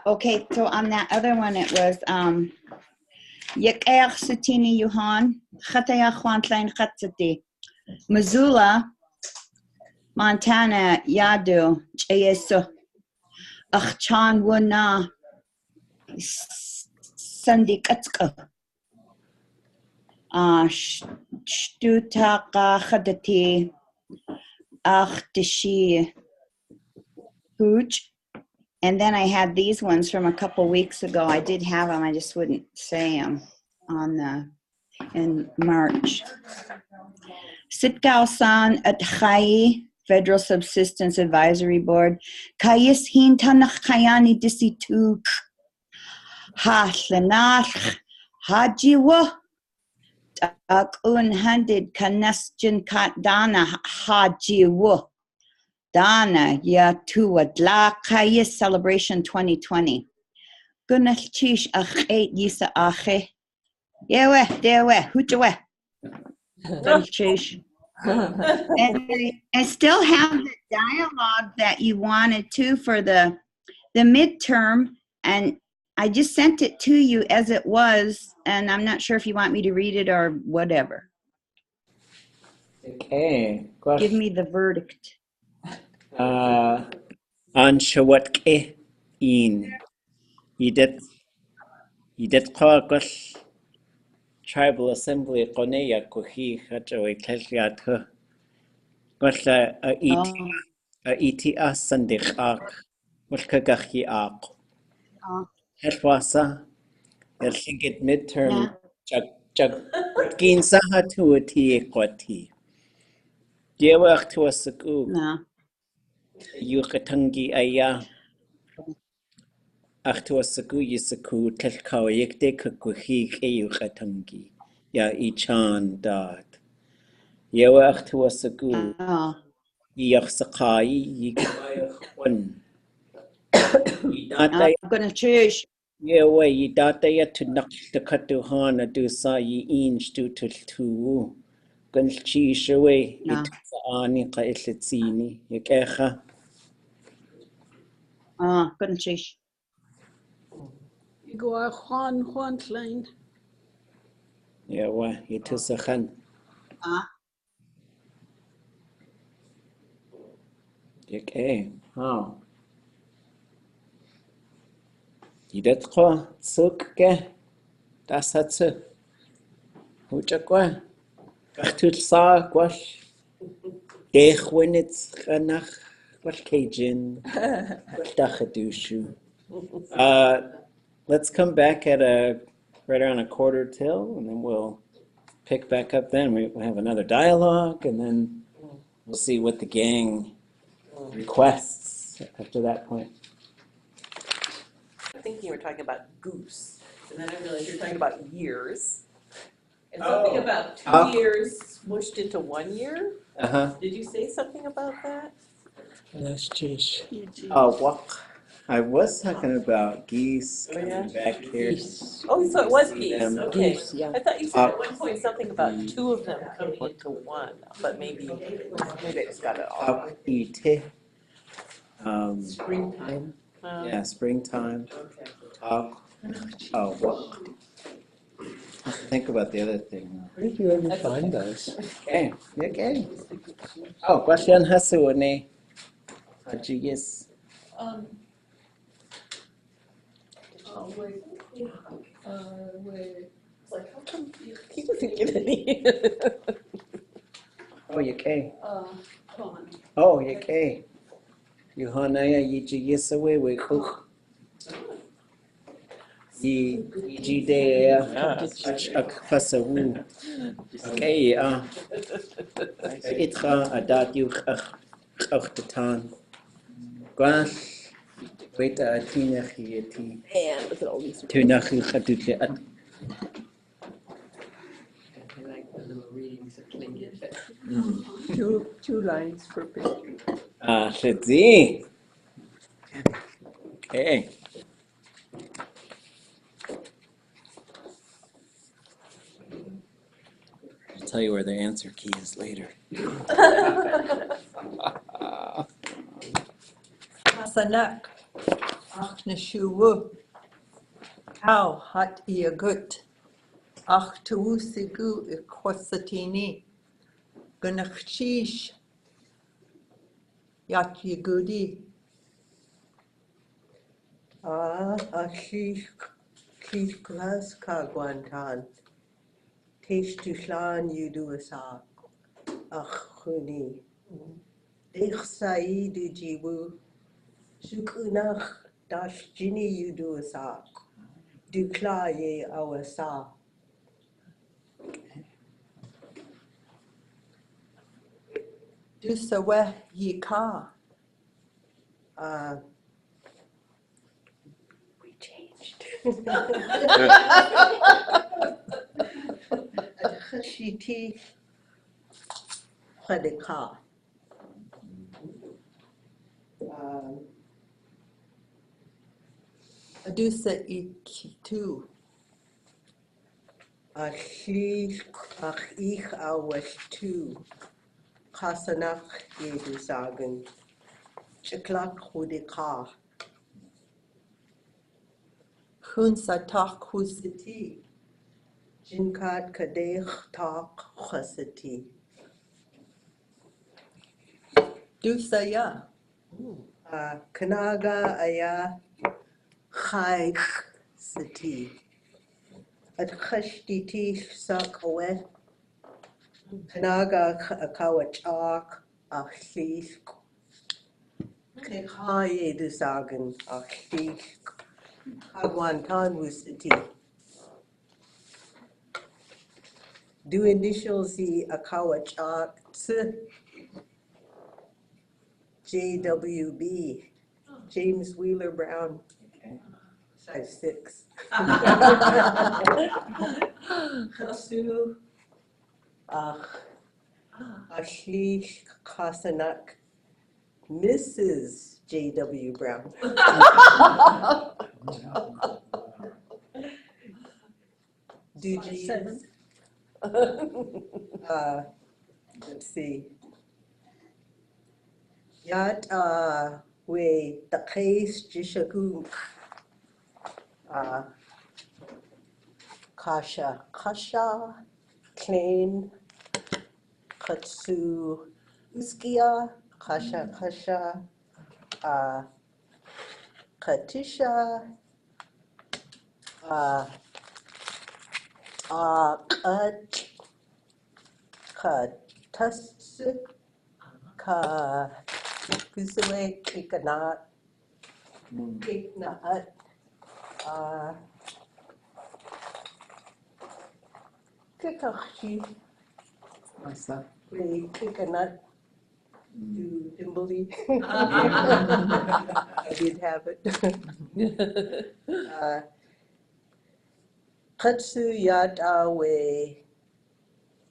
Okay, so on that other one it was Yek'er Sutini Yuhan, Chataya Chwantlein Chatzati, Missoula, Montana, Yadu, Chayesu, Achchan Wuna, Sandikatska, Shtutaka Chadati, Achtishi, Hooch. And then I had these ones from a couple weeks ago. I did have them, I just wouldn't say them in March. Sitgao San at Chai, Federal Subsistence Advisory Board. Kayis hin tanach kayani disituk. Ha shlenach hajiwa. Akun handed kanasjin kat dana hajiwa. Dana Yatua Dla Kayis Celebration 2020. Gunach Ach8 Yisa Ache. Yewe, dewe, hujawe. And I still have the dialogue that you wanted to for the midterm, and I just sent it to you as it was, and I'm not sure if you want me to read it or whatever. Okay. Give me the verdict. Anshawatke in Yidet Kagos Tribal Assembly Koneya Kohi Hajawe Keshiat Gosla Iti Asandik Ak Muskagahi Ak Hetwasa the Tlingit midterm Jagin Sahatuati Equati Dewach to a Saku Yukatangi Aya Achtua Saku Yisaku Telkao Yekde Kukuhi Kayukatangi Ya Ichan Dad Yewa achtuasagu. Oh, Yachsakai yikayachwan. I'm Yidata gonna choose. yewa yidata yatunaktakatuhana dusa yi inch tu. Ganchi shawe No. itaani ka itlitsini. Yakecha. Oh, gonna choose. Igua Juan Klein. Yewa yitusachan. Ah, Yake. Oh. Yidatko tsukke. Dasatsu. Huchakwa. Gachtulsa gwash. Dechwinitz ganach. Gwash Cajun. Gwash dachadushu. Let's come back at right around a quarter till, and then we'll pick back up then. We'll have another dialogue, and then we'll see what the gang requests after that point. I'm thinking you were talking about goose, and then I realized you're talking about years. And something about 2 years smushed into 1 year? Uh-huh. Did you say something about that? Let's choose. Walk. I was talking about geese Oh, yeah? coming back here. Geese. Oh, so it was See geese, them. okay. Geese, yeah. I thought you said at one point something about 2 of them coming into 1, but maybe I just got it all. Talk ite. Springtime. Yeah, springtime. Talk. Walk. Think about the other thing. Where did you ever find those? Okay. Okay. Oh, question hasu ne. Yes. Wait. It's like, how come he doesn't get any? Oh, yake. Juan. Oh, yake. Yuhanaya yiji yesawe we kuch. Yi de akfasawu. Okay, itra adat yuch achtan. Gwash. Wait atinach yeti. Man, look at all these. Tunach yuchatutle at. I like the little readings of Tlingit. Two lines per picture. Shitzi. Okay. I'll tell you where the answer key is later. Hasanak. Ach neshuwu. How hat ihr gut. Ach tuusigu ikwasatini. Gunachshish. Yat yagudi. Ashich klas kagwantan. Tesh tushlan yuduasak. Achuni. Dich saidu jiwu. Shukunach dash jini yuduasak. Dukla ye awasa. Dusawe yika. We changed. Adkhashiti Khadika. Adusa ikitu. Achich awash tu. Kasanach yedu sagen. Chiklak Khudika. Hun satak husiti. Jinkat kadech tak khasati. Dusaya. Kanaga aya Chaik Sati. At Khashtiti Sakawet. Kanaga Kawachak Achlich. Kekhaye du sagen Achlich. Agwantan Wusiti. Do initials the Akawachak JWB. James Wheeler Brown. Size 6. Hatsu. Ashli Kasanak, Mrs. J.W. Brown. Seven. Let's see. Yat we takes jishagu kasha klein katsu uskia kasha katisha kat katas ka kusue kikanat kiknaat kikashi we kikanat to Dimbley. I did have it. Katsu yat awe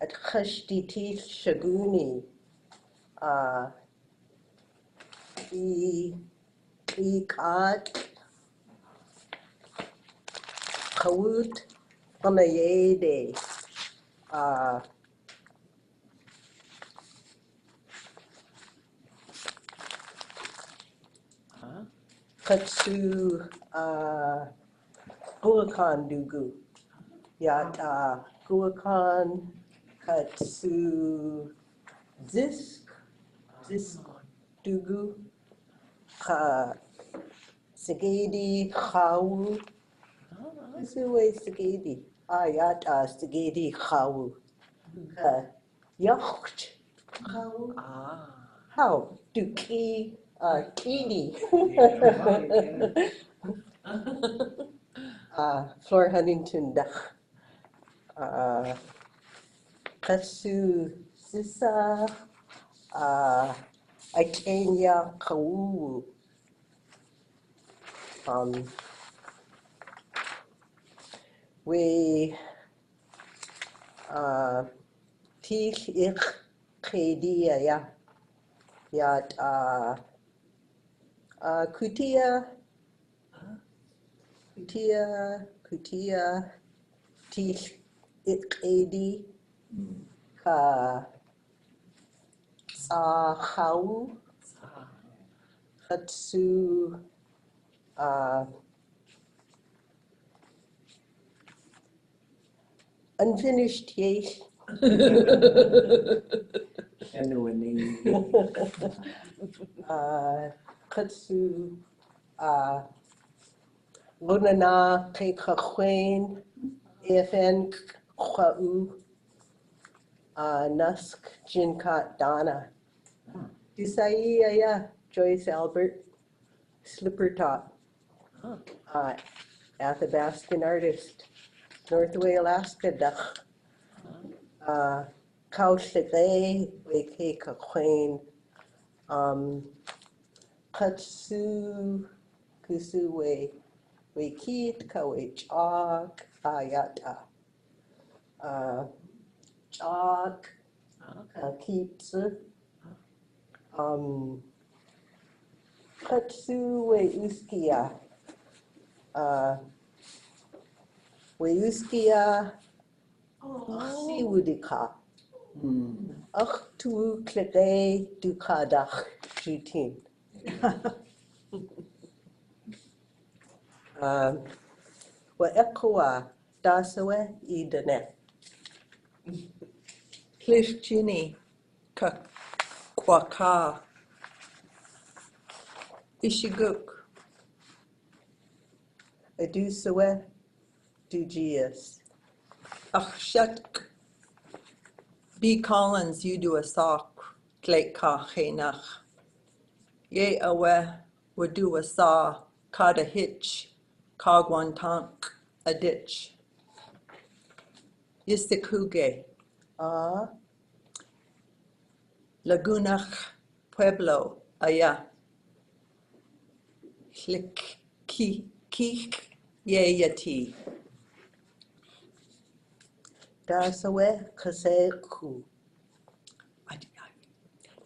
at khashtiti shaguni ikat kawut panayede katsu guakan dugu yat guakan katsu zisk dugu ka sigedi khawu Suwe sigedi ayat sigedi khawu ka yacht khawu how duki kini Flor Huntington dah katsu sisa Ikenya kawu we teach ich kedia yat kutia teach ich edi ka kawu katsu unfinished yes katsu lunana ke kakwen efn kwau nusk jinkat dana Isaiah Joyce Albert slipper top Athabascan artist Northway Alaska dach Kaushite Wake Kakwain Katsu Kusuwe Wakit Kawe Chok Ayata Chok Kitsu Katsu Uskia Uskia Siwudika Ach tu klede du kadach jutin. Wa ekwa dasawe idane. Klishchini ka kwaka ishiguk Adusawe dugias. achshat B. Collins you do a sock tlek ka chenach ye awe would do a saw caught a hitch kagwan tank a ditch Yisikuge Lagunach Pueblo aya Hlik kik ye yati Dasawe kaseku.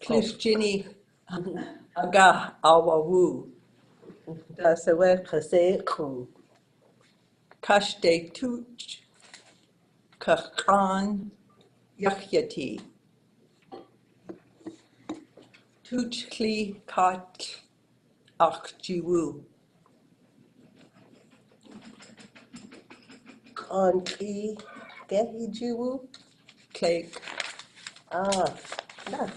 Klishjini aga awawu. Tasawe kaseku. Kashde tuch kakan yakyati. Tuchli kat akjiwu. Kanki gehijiwu. Klek Ah, nah.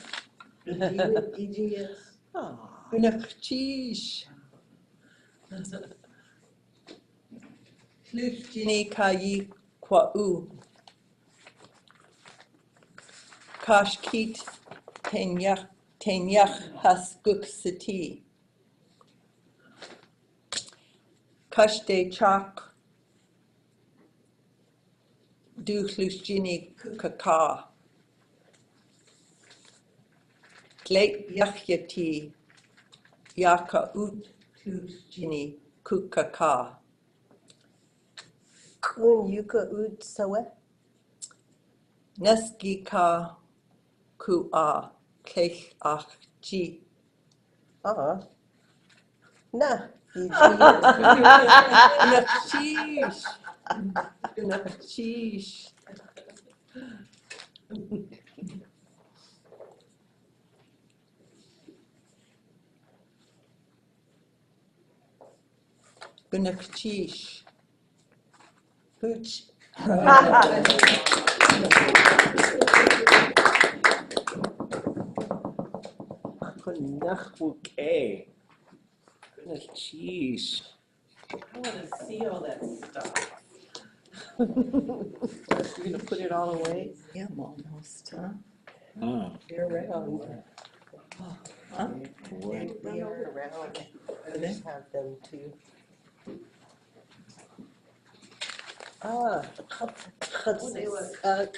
EGS. unakchish. Klishjini kayi kwa'u. Kashkit tenyach hasguksiti. Kashde chak duchlusjini kaka. Gleit yachyati yaka ut lusjini kukaka. Kun yuka ud sawe. Neski ka kua kech achji. Ah. Nah. Unakshish. Unakshish. Unakshish. Hooch. Kunachbuke. Cheese. I want to see all that stuff. You're going to put it all away? Yeah, I'm almost. Ah, You're around. Huh? They are around. I just have them too. Ah,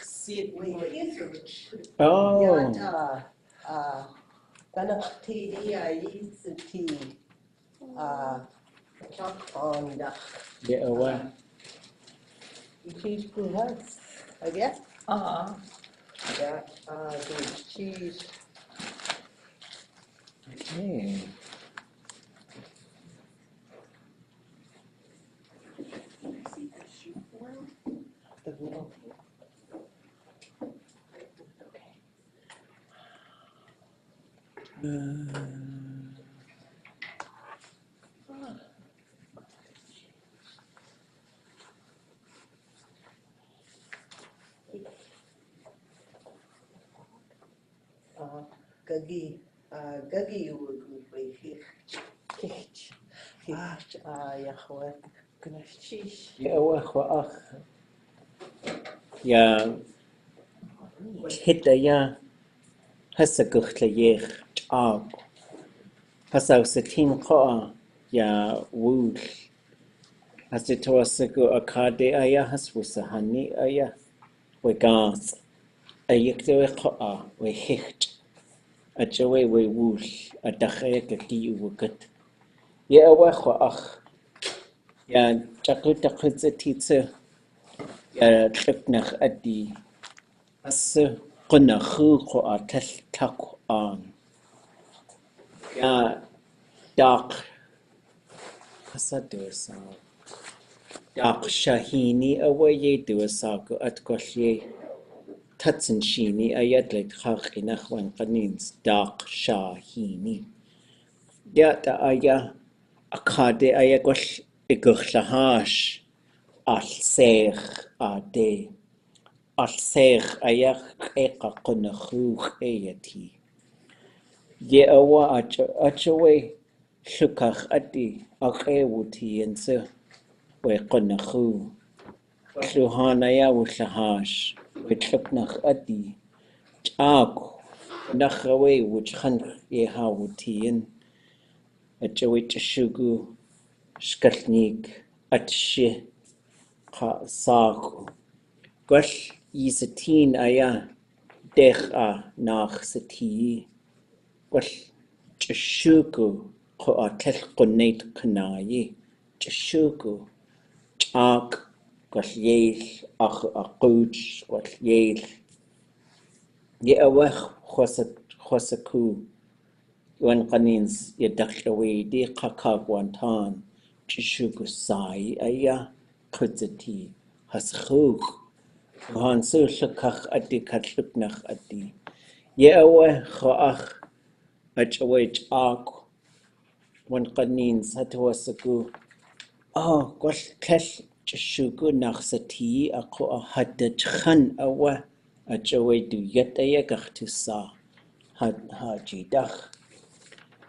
See it wait. oh, Yata. Ganakti Isati. Chakonda. yeah, well, Cheese has, I guess. Yeah. The cheese. okay. The real. Gagi. Gagi would be Kitch. Yahweh. Gnashish. Yeah, well, yeah, hit the yeah, has a good year. Ah, has a team car. Yeah, wood. Has it was a good a car day. Has was a honey. Yeah, we gas. A yek car. We hit. A joy we wool. A dachek a key wood. Yeah, well, yeah, Jacket a teacher. Yeah, Tripnach at the as قلنا خوخ تلتق يا داق هسا داق شاهيني أوي دوساق أتقولي تتسن شيني أيد لك خاقي نخوان قنينز داق شاهيني يا تا أيا أكادي أيا قول إقخلهاش السيخ آدي السيخ أيا إيقا قلنا خوخ أيتي Ye awa achawe shukach ati akewuti ense we qonakhu Luhana ya wushahash we tluknach ati chak nachawe which han ye hawuti en achawe chishugu shkalnik atshi ka saku Gwash yisatin aya dech a nach sati Well, Chishuku, ko a telconate kanayi, Chishuku, Chak, got yale, ach a coach, got yale. Ye a wech was a Hosaku, Wan Kanins, Yadaklawi, De Kakagwantan, Chishukusai, Aya, Kutzati, Haskuk, Hansu Shakach Adi Katlupnach Adi. Yeawe Hoach, Achawage Ak, Wan Kanins, Hatuasaku. Oh, gosh, Kesh Chishuku Naksati, Ako a Hadachan Awa, Achawe do yet ayagach to sa, Hajidach.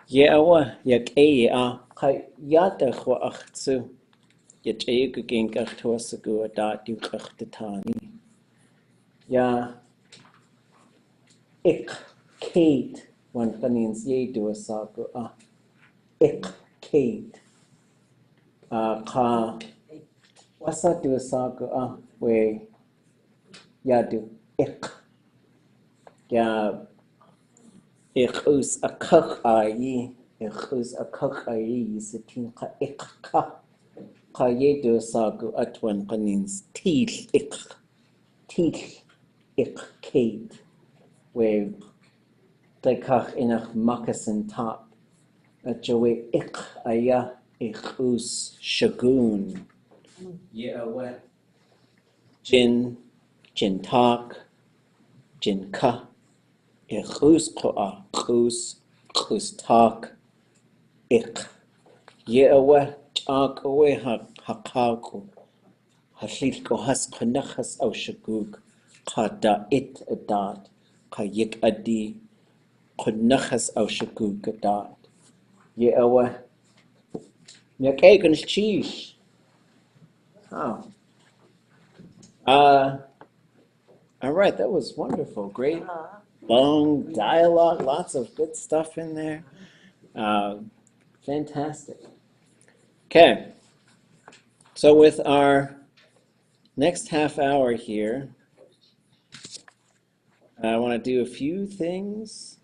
Yeawa, Yak a Kai Yadach wa Achtsu, Yet Ayagagingach to Asagu, a dot you Kachtatani. Ya, Ik, Kate, one Kanins ye do a sago, Ik, Kate, Ka. Wasa do a sago, we. Yadu ik. Ja, ik us a kach ayi. Ik us a kach ayi. Sitin ka ik ka. Ka ye do sagu atwan kanins. Teeth ik. Teeth ik kate. We de kach inach moccasin top. At jowe ik aya. Ik us shagun. Yeah, what? Jin. Jin talk. Jin ka. Chus koa, chus talk, ik. Yeawe, chak awe hakaku. Haslil ko has kanachas au shagug. Kada it adat. Kayik adi. Kanachas au shagug adat. Yeawe. Yak egan cheese. Oh. All right, that was wonderful. Great. Long dialogue, lots of good stuff in there. Fantastic. Okay, so with our next half hour here, I want to do a few things.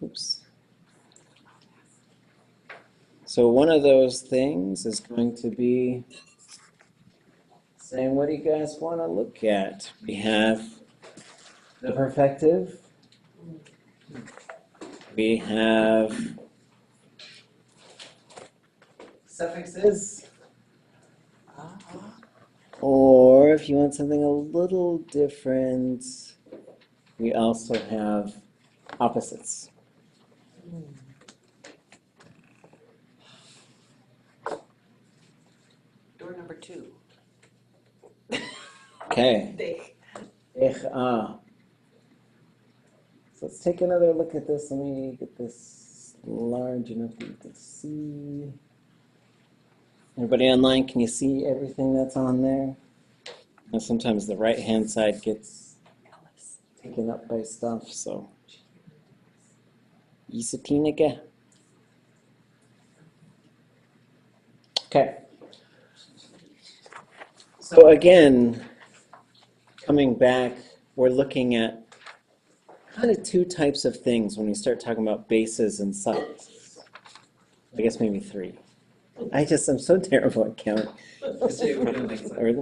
Oops. So one of those things is going to be saying, what do you guys want to look at? We have the perfective. We have suffixes. Or if you want something a little different, we also have opposites. Door number 2. Okay. So let's take another look at this. Let me get this large enough that you can see. Everybody online, can you see everything that's on there? And sometimes the right-hand side gets taken up by stuff, so. Isatinike. Okay. So again, coming back, we're looking at kind of two types of things when we start talking about bases and suffixes. I guess maybe 3. I'm so terrible at counting. Or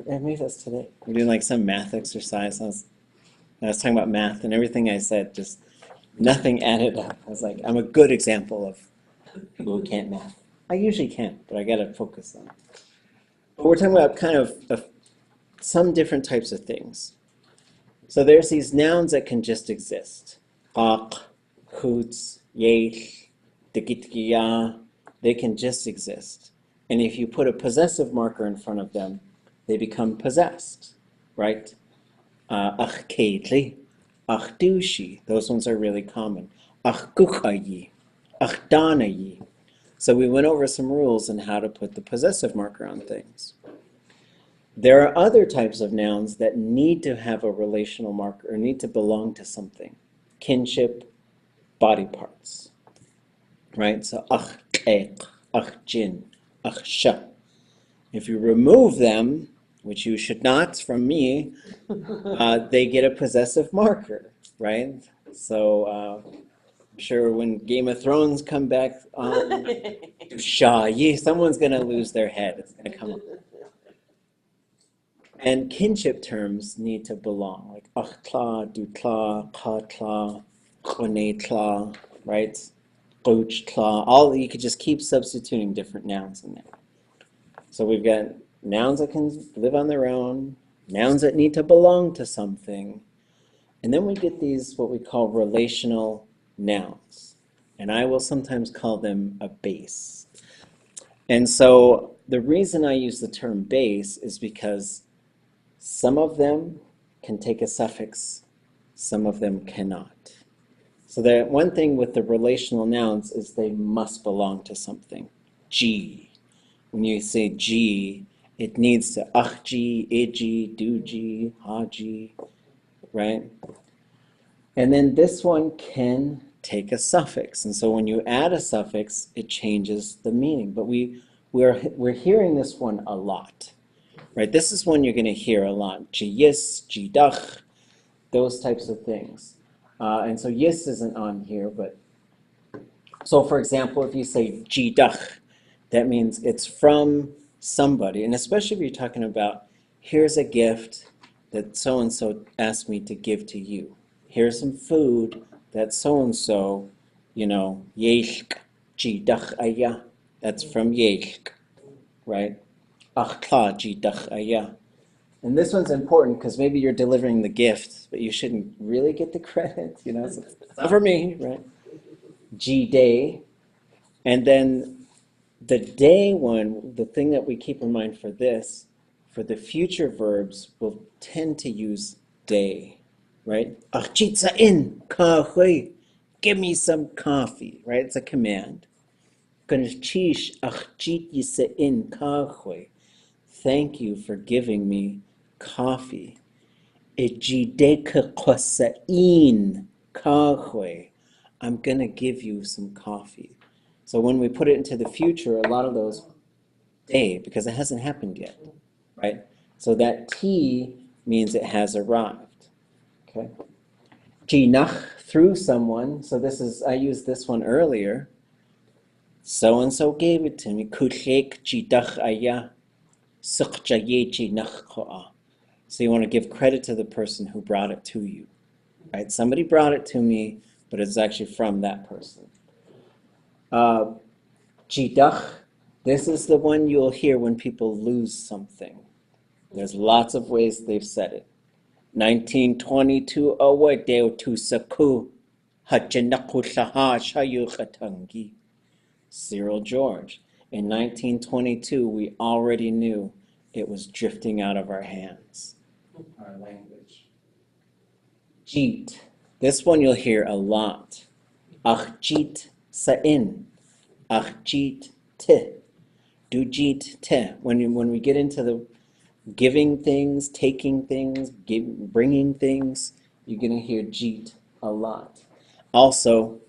maybe that's today. We're doing like some math exercise. I was talking about math, and everything I said, just nothing added up. I was like, I'm a good example of people who can't math. I usually can't, but I got to focus on it. But we're talking about kind of some different types of things. So there's these nouns that can just exist. Ak, hoots, yeich, digitgiya, they can just exist. And if you put a possessive marker in front of them, they become possessed, right? Ach keitli, ach dushi, those ones are really common. Ach kuchayi, ach danayi. So we went over some rules on how to put the possessive marker on things. There are other types of nouns that need to have a relational marker or need to belong to something. Kinship, body parts, right? So ach qeq, ach jin, ach sha. If you remove them, which you should not from me, they get a possessive marker, right? So I'm sure when Game of Thrones come back on, Sha, someone's going to lose their head. It's going to come up. And kinship terms need to belong, like achtla, dutla, katla, Tla, right? Tla, all you could just keep substituting different nouns in there. So we've got nouns that can live on their own, nouns that need to belong to something, and then we get these what we call relational nouns. And I will sometimes call them a base. And so the reason I use the term base is because some of them can take a suffix, some of them cannot. So the one thing with the relational nouns is they must belong to something. G. When you say G, it needs to achji, eji, duji, haji, right? And then this one can take a suffix. And so when you add a suffix, it changes the meaning. But we're hearing this one a lot, right? This is one you're going to hear a lot. Jiyis, jidach, those types of things. And so yis isn't on here, but so for example, if you say jidach, that means it's from somebody. And especially if you're talking about, here's a gift that so-and-so asked me to give to you. Here's some food that so-and-so, yeshk, jidach aya. That's from yeshk, right? Achla jidach aya. And this one's important because maybe you're delivering the gift, but you shouldn't really get the credit, So it's not for me, right? G-day. And then the day one, the thing that we keep in mind for this, for the future verbs, we'll tend to use day, right? Achitsa-in, kahui, give me some coffee, right? It's a command. Ganchish achit yisa-in kahui. Thank you for giving me coffee. Ejideka kosain kahwe. I'm going to give you some coffee. So when we put it into the future, a lot of those day, because it hasn't happened yet, right? So that T means it has arrived, okay? Jinach, through someone. So this is, I used this one earlier. So-and-so gave it to me. Kuchek jidach aya. Sukhjaye jinach ko'a. So you want to give credit to the person who brought it to you, right? Somebody brought it to me, but it's actually from that person. Jidach, this is the one you'll hear when people lose something. There's lots of ways they've said it. 1922 awardeo tu saku hajanakullaha shayu khatangi. Cyril George. In 1922, we already knew it was drifting out of our hands. Our language. Jeet. This one you'll hear a lot. Achjeet sa'in. Achjeet te. Dujeet te. When we get into the giving things, taking things, bringing things, you're going to hear jeet a lot. Also,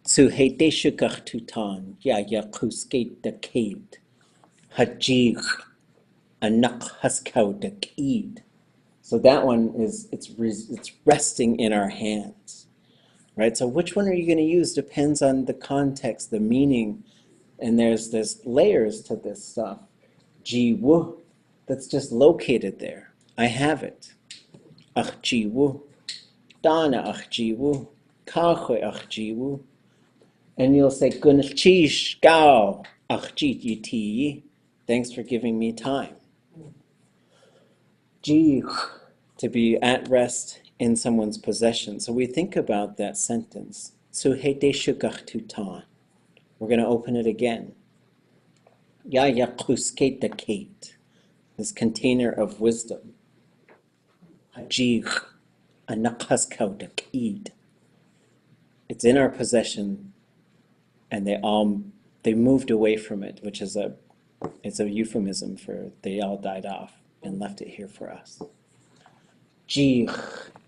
zu heite shukach tutan, ya kuskate the kate, hajig, anak haskau the keed. So that one is, it's resting in our hands, right? So which one are you going to use depends on the context, the meaning, and there's layers to this stuff. Jiwu, that's just located there. I have it. Ach jiwu, dana ach jiwu, kachwe ach jiwu. And you'll say, Gunchish gao achjit yiti. Thanks for giving me time. Ji, to be at rest in someone's possession. So we think about that sentence. Suhete shukach tutan. We're going to open it again. Ya yakuskate the kate. This container of wisdom. Hajig anakaskau the keed. It's in our possession, and they moved away from it, which is it's a euphemism for they all died off and left it here for us. Jich,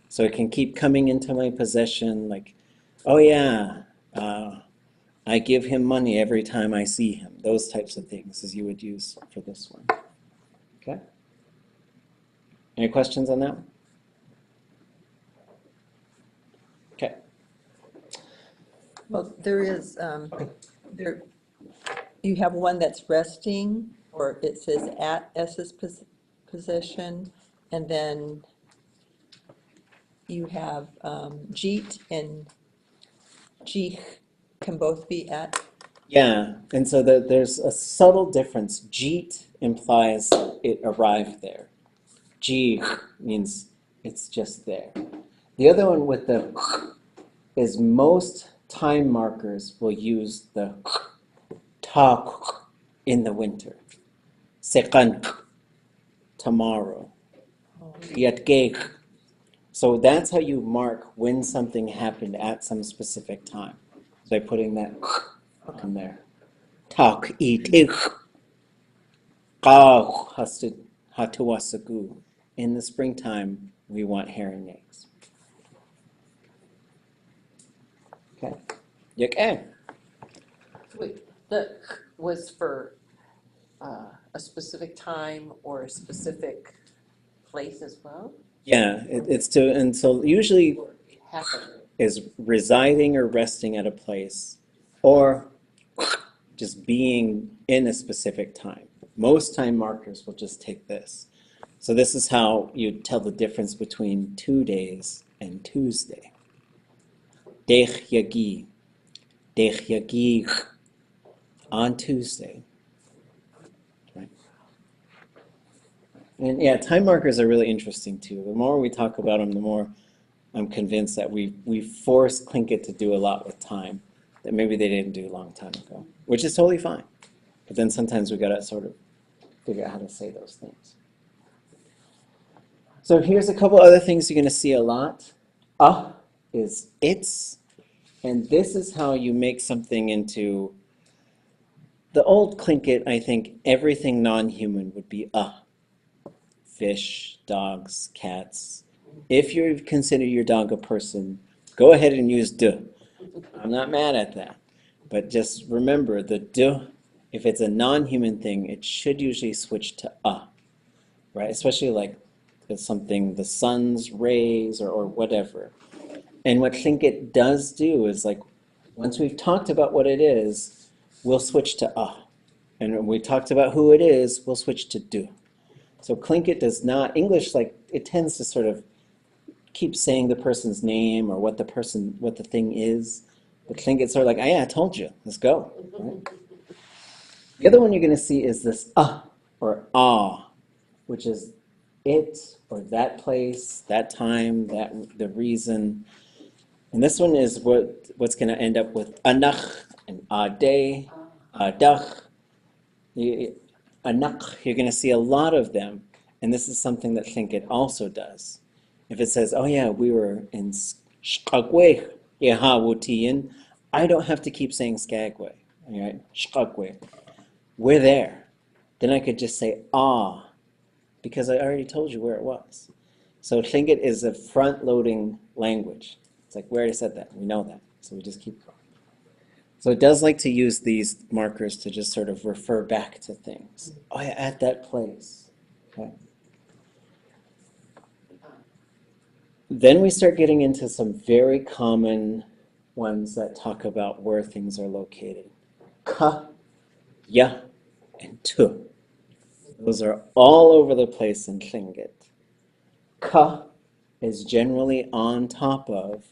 so it can keep coming into my possession, like, oh yeah, I give him money every time I see him. Those types of things as you would use for this one. Okay? Any questions on that? Okay. Well, there is, there, you have one that's resting, or it says at S's possession, and then you have jeet and jeech can both be at. Yeah, and so there's a subtle difference. Jeet implies it arrived there. Jeech means it's just there. The other one with the is most time markers will use the ta in the winter. Sekan, tomorrow. Yatgek. So that's how you mark when something happened at some specific time. By putting that in there. Tak itik. Qah hatuwasagu. In the springtime, we want herring eggs. Okay. Okay. Wait, the was for a specific time or a specific place as well? Yeah, it's to, and so usually Happen. is residing or resting at a place or just being in a specific time. Most time markers will just take this. So this is how you tell the difference between 2 days and Tuesday. Dech yagi, on Tuesday. Right? And yeah, time markers are really interesting too. The more we talk about them, the more I'm convinced that we forced Tlingit to do a lot with time that maybe they didn't do a long time ago, which is totally fine. But then sometimes we gotta sort of figure out how to say those things. So here's a couple other things you're gonna see a lot. Is it's, and this is how you make something into, the old Tlingit, I think everything non-human would be fish, dogs, cats. If you consider your dog a person, go ahead and use de. I'm not mad at that. But just remember the de, if it's a non-human thing, it should usually switch to right? Especially like it's something, the sun's rays or whatever. And what Tlingit does do is like, once we've talked about what it is, we'll switch to And when we talked about who it is, we'll switch to do. So Tlingit does not, English, like, it tends to sort of keep saying the person's name or what the thing is. But Tlingit's sort of like, yeah, I told you, let's go. Right? The other one you're going to see is this or which is it or that place, that time, the reason. And this one is what's going to end up with anach and ade, adach. Anach, you're going to see a lot of them, and this is something that Tlingit also does. If it says, oh yeah, we were in Skagway, Yehawutian, I don't have to keep saying Skagway, right? Skagway. We're there. Then I could just say because I already told you where it was. So Tlingit is a front-loading language. It's like, we already said that, we know that, so we just keep going. So it does like to use these markers to just sort of refer back to things. Oh yeah, at that place. Okay. Then we start getting into some very common ones that talk about where things are located. Ka, ya, and tu. Those are all over the place in Tlingit. Ka is generally on top of,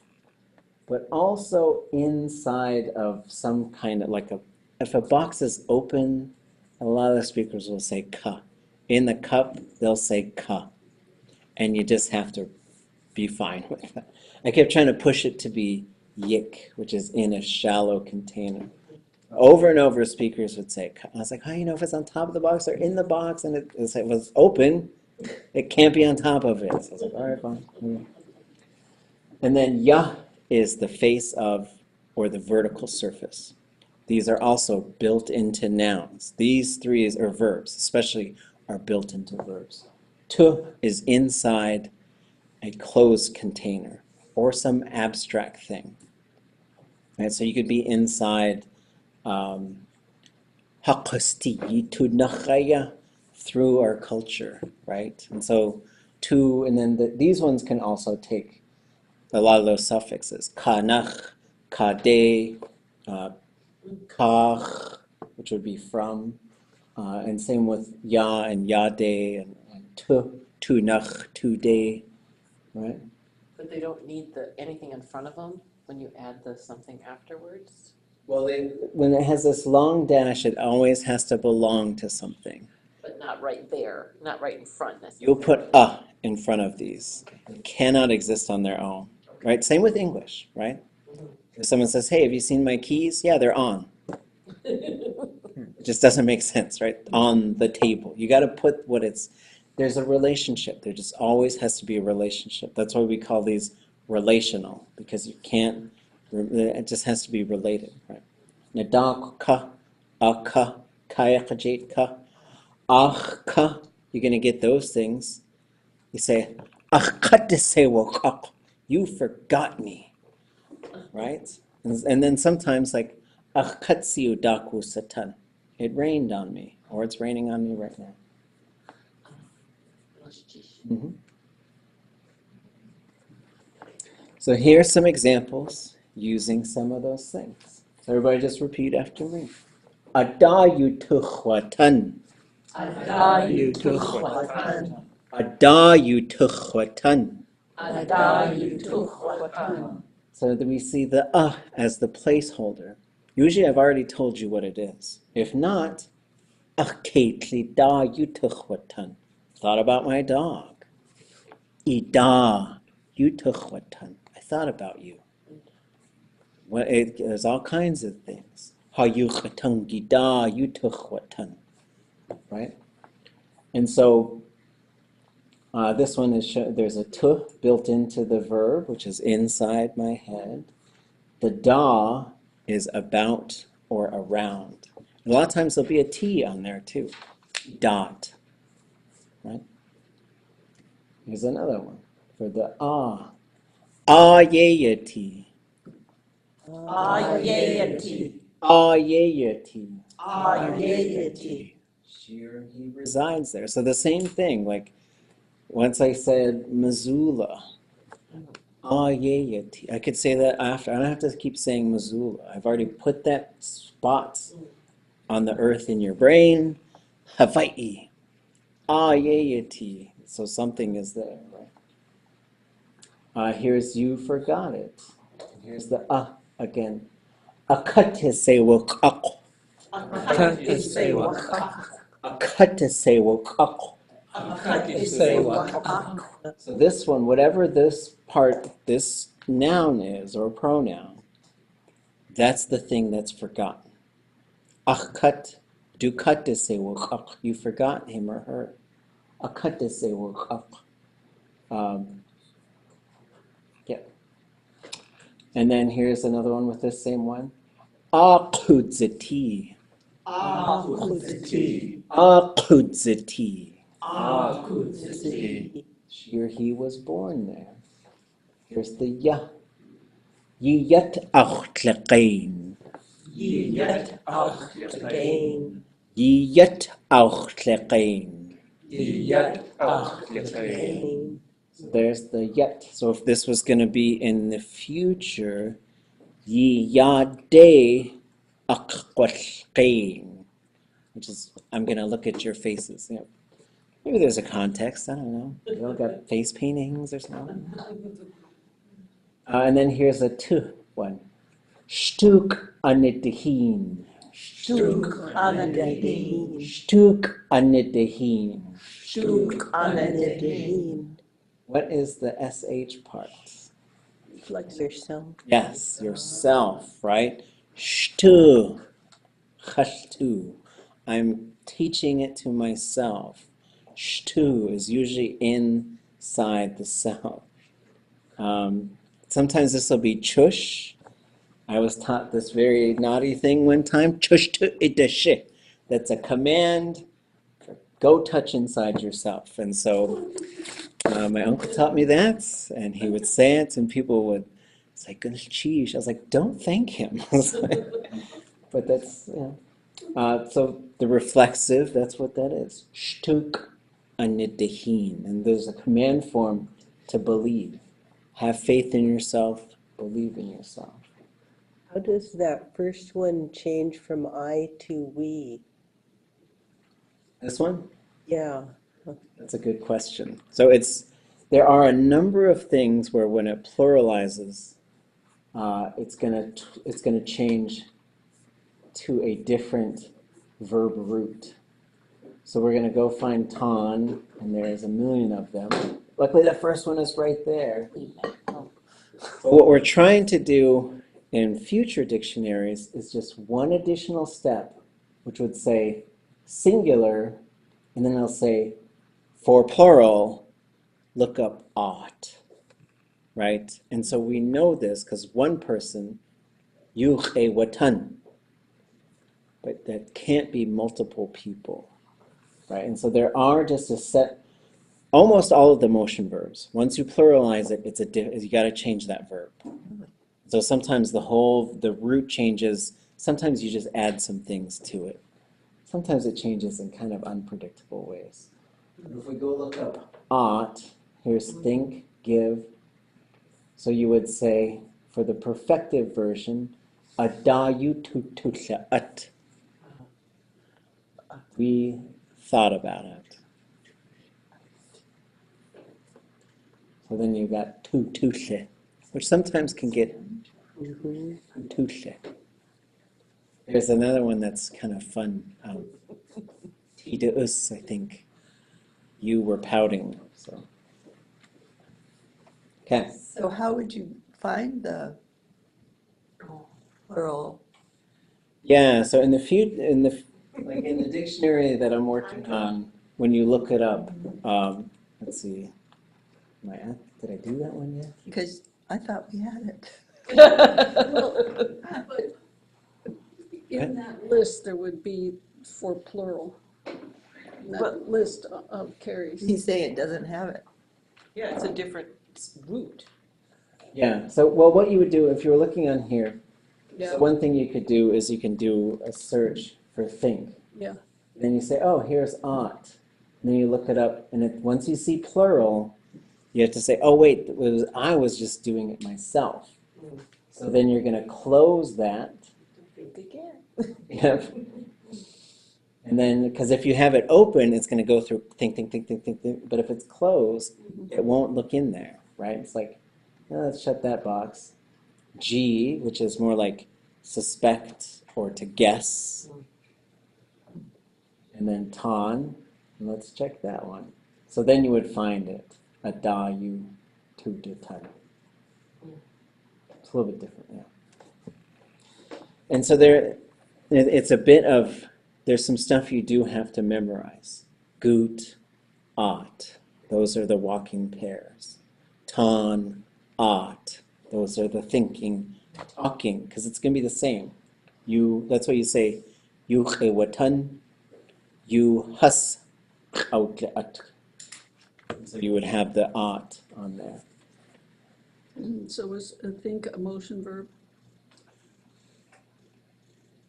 but also inside of some kind of if a box is open, a lot of the speakers will say ka. In the cup, they'll say ka. And you just have to be fine with that. I kept trying to push it to be yik, which is in a shallow container. Over and over, speakers would say ka. I was like, how do you know if it's on top of the box or in the box? And it was open, it can't be on top of it. So I was like, all right, fine. And then ya is the face of, or the vertical surface. These are also built into nouns. These three are verbs, especially are built into verbs. Tu is inside a closed container or some abstract thing. Right? So you could be inside through our culture, right? And so tu, and then these ones can also take a lot of those suffixes. Kanach, kade, kach, which would be from, and same with ya and yade and tu, tunach, tude, right? But they don't need anything in front of them when you add the something afterwards? Well, when it has this long dash, it always has to belong to something. But not right there, not right in front necessarily. You'll put a in front of these. They cannot exist on their own, right? Same with English, right? If someone says, hey, have you seen my keys? Yeah, they're on. It just doesn't make sense, right? On the table. You got to put there's a relationship. There just always has to be a relationship. That's why we call these relational, because you can't, it just has to be related, right? Nadak ka, aka, kayakajit ka, ach ka. You're going to get those things. You say, you forgot me, right? And then sometimes like, daku satan. It rained on me, or it's raining on me right now. Mm-hmm. So here's some examples using some of those things. So everybody just repeat after me. Adayu tukhwatan. Adayu tukhwatan. Adayu tukhwatan. Adayu tukhwatan. So that we see the as the placeholder. Usually I've already told you what it is. If not, akatli da yutukhwatan. Thought about my dog. Ida yutukhwatan. I thought about you. There's all kinds of things. Hayukhatan da yutukhwatan. Right? And so this one is there's a tu built into the verb, which is inside my head. The da is about or around. A lot of times there'll be a T on there too. Dot. Right? Here's another one for the ah. Ayayati. Ayayati. Ayayati. Ayayati. He resides there. So the same thing, like once I said Missoula. Ayayati. I could say that after. I don't have to keep saying Missoula. I've already put that spot on the earth in your brain. Hawaii. Ayayati. So something is there, right? Here's you forgot it. Here's the again. Akatisewakak. Akatisewakak. So this one, whatever this noun is or pronoun, that's the thing that's forgotten. Akat, dukatisewakak. You forgot him or her. Akatisewakak. Yeah. And then here's another one with this same one. Akudzati. Akudzati. Akudzati. Akudzati. Here he was born there. Here's the ya. Yiyat auchlaqain. Yiyat auchlaqain. Yiyat auchlaqain. Yiyat auchlaqain. There's the yet. So if this was going to be in the future, yiyade auchlaqain, which is, I'm going to look at your faces. You know, maybe there's a context. I don't know. You all got face paintings or something. And then here's a tu one. Stuk anitihin. Stuk anadihin. Stuk anitihin. Stuk anadihin. What is the SH part? Flex yourself. Yes, yourself, right? Shtu. Chashtu. I'm teaching it to myself. Shtu is usually inside the self. Sometimes this will be chush. I was taught this very naughty thing one time. Chush tu idashe. That's a command. Go touch inside yourself. And so my uncle taught me that, and he would say it, and people would say, "Goodness, cheese." I was like, "Don't thank him." But that's, so the reflexive, that's what that is. Shtuk anidahin. And there's a command form to believe. Have faith in yourself, believe in yourself. How does that first one change from I to we? This one? Yeah. That's a good question. So it's there are a number of things where when it pluralizes, it's gonna change to a different verb root. So we're gonna go find ton, and there's a million of them. Luckily, the first one is right there. But what we're trying to do in future dictionaries is just one additional step, which would say singular, and then they'll say for plural, look up ought, right? And so we know this because one person, yuche watan, but that can't be multiple people, right? And so there are just a set, almost all of the motion verbs. Once you pluralize it, you got to change that verb. So sometimes the root changes. Sometimes you just add some things to it. Sometimes it changes in kind of unpredictable ways. If we go look up ought, here's think, give. So you would say, for the perfective version, adayu tututlaat. We thought about it. So then you got tututle, which sometimes can get tututle. There's another one that's kind of fun. Tideus, I think. You were pouting. So, okay. So how would you find the plural? Yeah. So in the dictionary that I'm working on, when you look it up, let's see. Did I do that one yet? Because I thought we had it. In that list, there would be for plural. In that list of carries. He's saying it doesn't have it. Yeah, it's a different root. Yeah. So, well, what you would do if you were looking on here, Yeah. so one thing you could do is you can do a search for think. Yeah. Then you say, oh, here's ought. And then you look it up, and once you see plural, you have to say, oh, wait, I was just doing it myself. So then you're going to close that. Think again. Yep. And then, because if you have it open, it's going to go through think. But if it's closed, it won't look in there, right? It's like, oh, let's shut that box. G, which is more like suspect or to guess. And then ton, and let's check that one. So then you would find it. Adayu tudutan. It's a little bit different, yeah. And so it's a bit of, there's some stuff you do have to memorize. Gut, ought, those are the walking pairs. Ton, ought, those are the thinking, talking, because it's going to be the same. That's why you say, you watan, you has outleat. So you would have the ought on there. So is think a motion verb?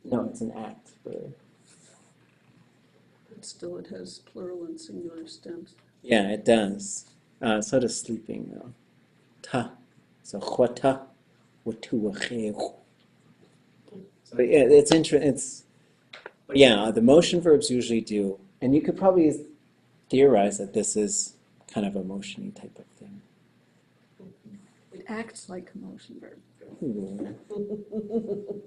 No, it's an act verb. But still it has plural and singular stems. Yeah, it does. So does sleeping, though. Ta. So chwata, watuacheu. So yeah, it's interesting. Yeah, the motion verbs usually do, and you could probably theorize that this is kind of a motion-y type of thing. It acts like a motion verb. Ooh.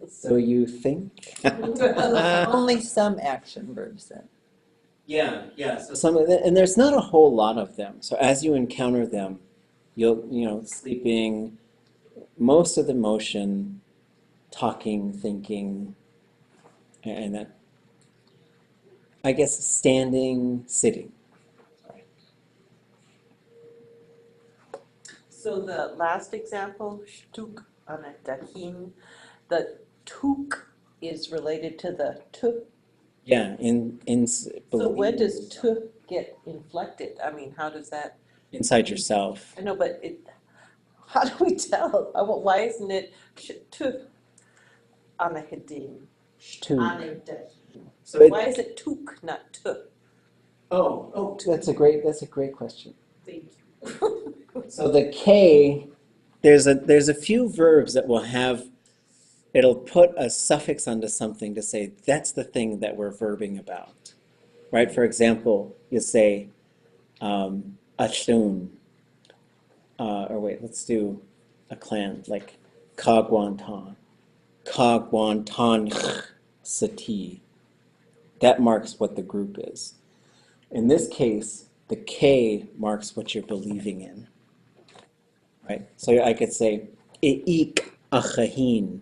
So you think? Only some action verbs then. Yeah. So some of and there's not a whole lot of them. So as you encounter them, sleeping, most of the motion, talking, thinking, and that, I guess, standing, sitting. So the last example, shtuk on a dahin, the tuk is related to the tu. Yeah, So when does tu get inflected? I mean, how does that? inside yourself. I know, but how do we tell? Why isn't it tu on a hedin? Shtuk. So why is it tuk, not tu? Oh, that's a great question. Thank you. So the K, there's a few verbs that will have, it'll put a suffix onto something to say that's the thing that we're verbing about, right? For example, you say atlun. or wait, let's do a clan, like Kagwantan. Kagwantan Sati. That marks what the group is. In this case, the K marks what you're believing in. Right? So I could say, I'ik achahin.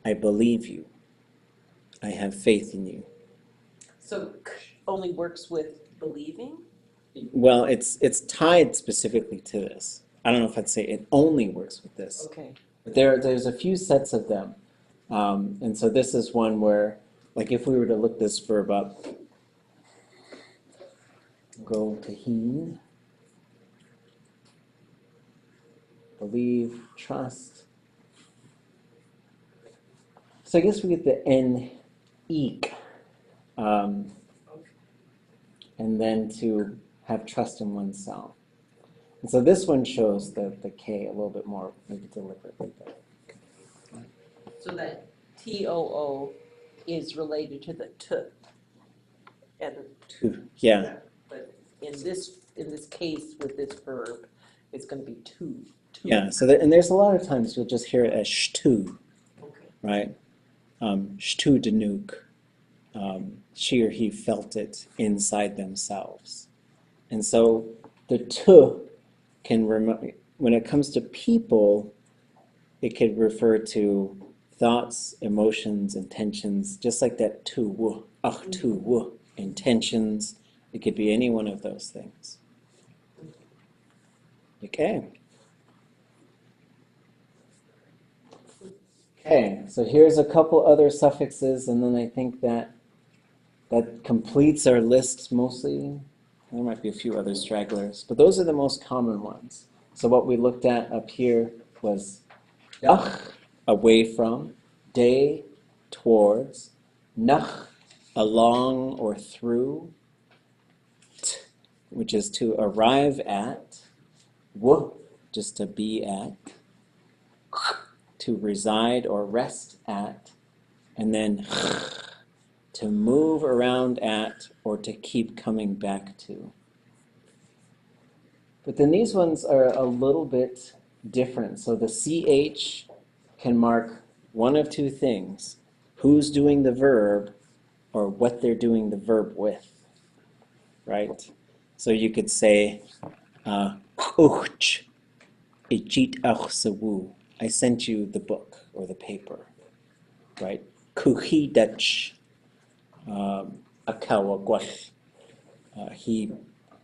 I believe you. I have faith in you. So k only works with believing? Well, it's tied specifically to this. I don't know if I'd say it only works with this. Okay. But there's a few sets of them. And so this is one where, like if we were to look this verb up, go to heen, believe, trust. So I guess we get the en, eek, and then to have trust in oneself. And so this one shows the K a little bit more maybe deliberately. So that TOO is related to the T. And Yeah. but in this case with this verb, it's going to be two. Yeah. So and there's a lot of times you'll just hear it as shtu, right? Shtu denuk. She or he felt it inside themselves. And so the T can, when it comes to people, it could refer to thoughts, emotions, intentions, just like that tu, intentions. It could be any one of those things. Okay. Okay, so here's a couple other suffixes, and then I think that completes our list mostly. There might be a few other stragglers, but those are the most common ones. So what we looked at up here was yach, away from, de, towards, nach, along or through, t, which is to arrive at, w, just to be at, to reside or rest at, and then to move around at or to keep coming back to. But then these ones are a little bit different. So the CH can mark one of two things: who's doing the verb or what they're doing the verb with, right? So you could say, Uch, ichit achsawu. I sent you the book or the paper, right? Kuhidach, akawagwash. He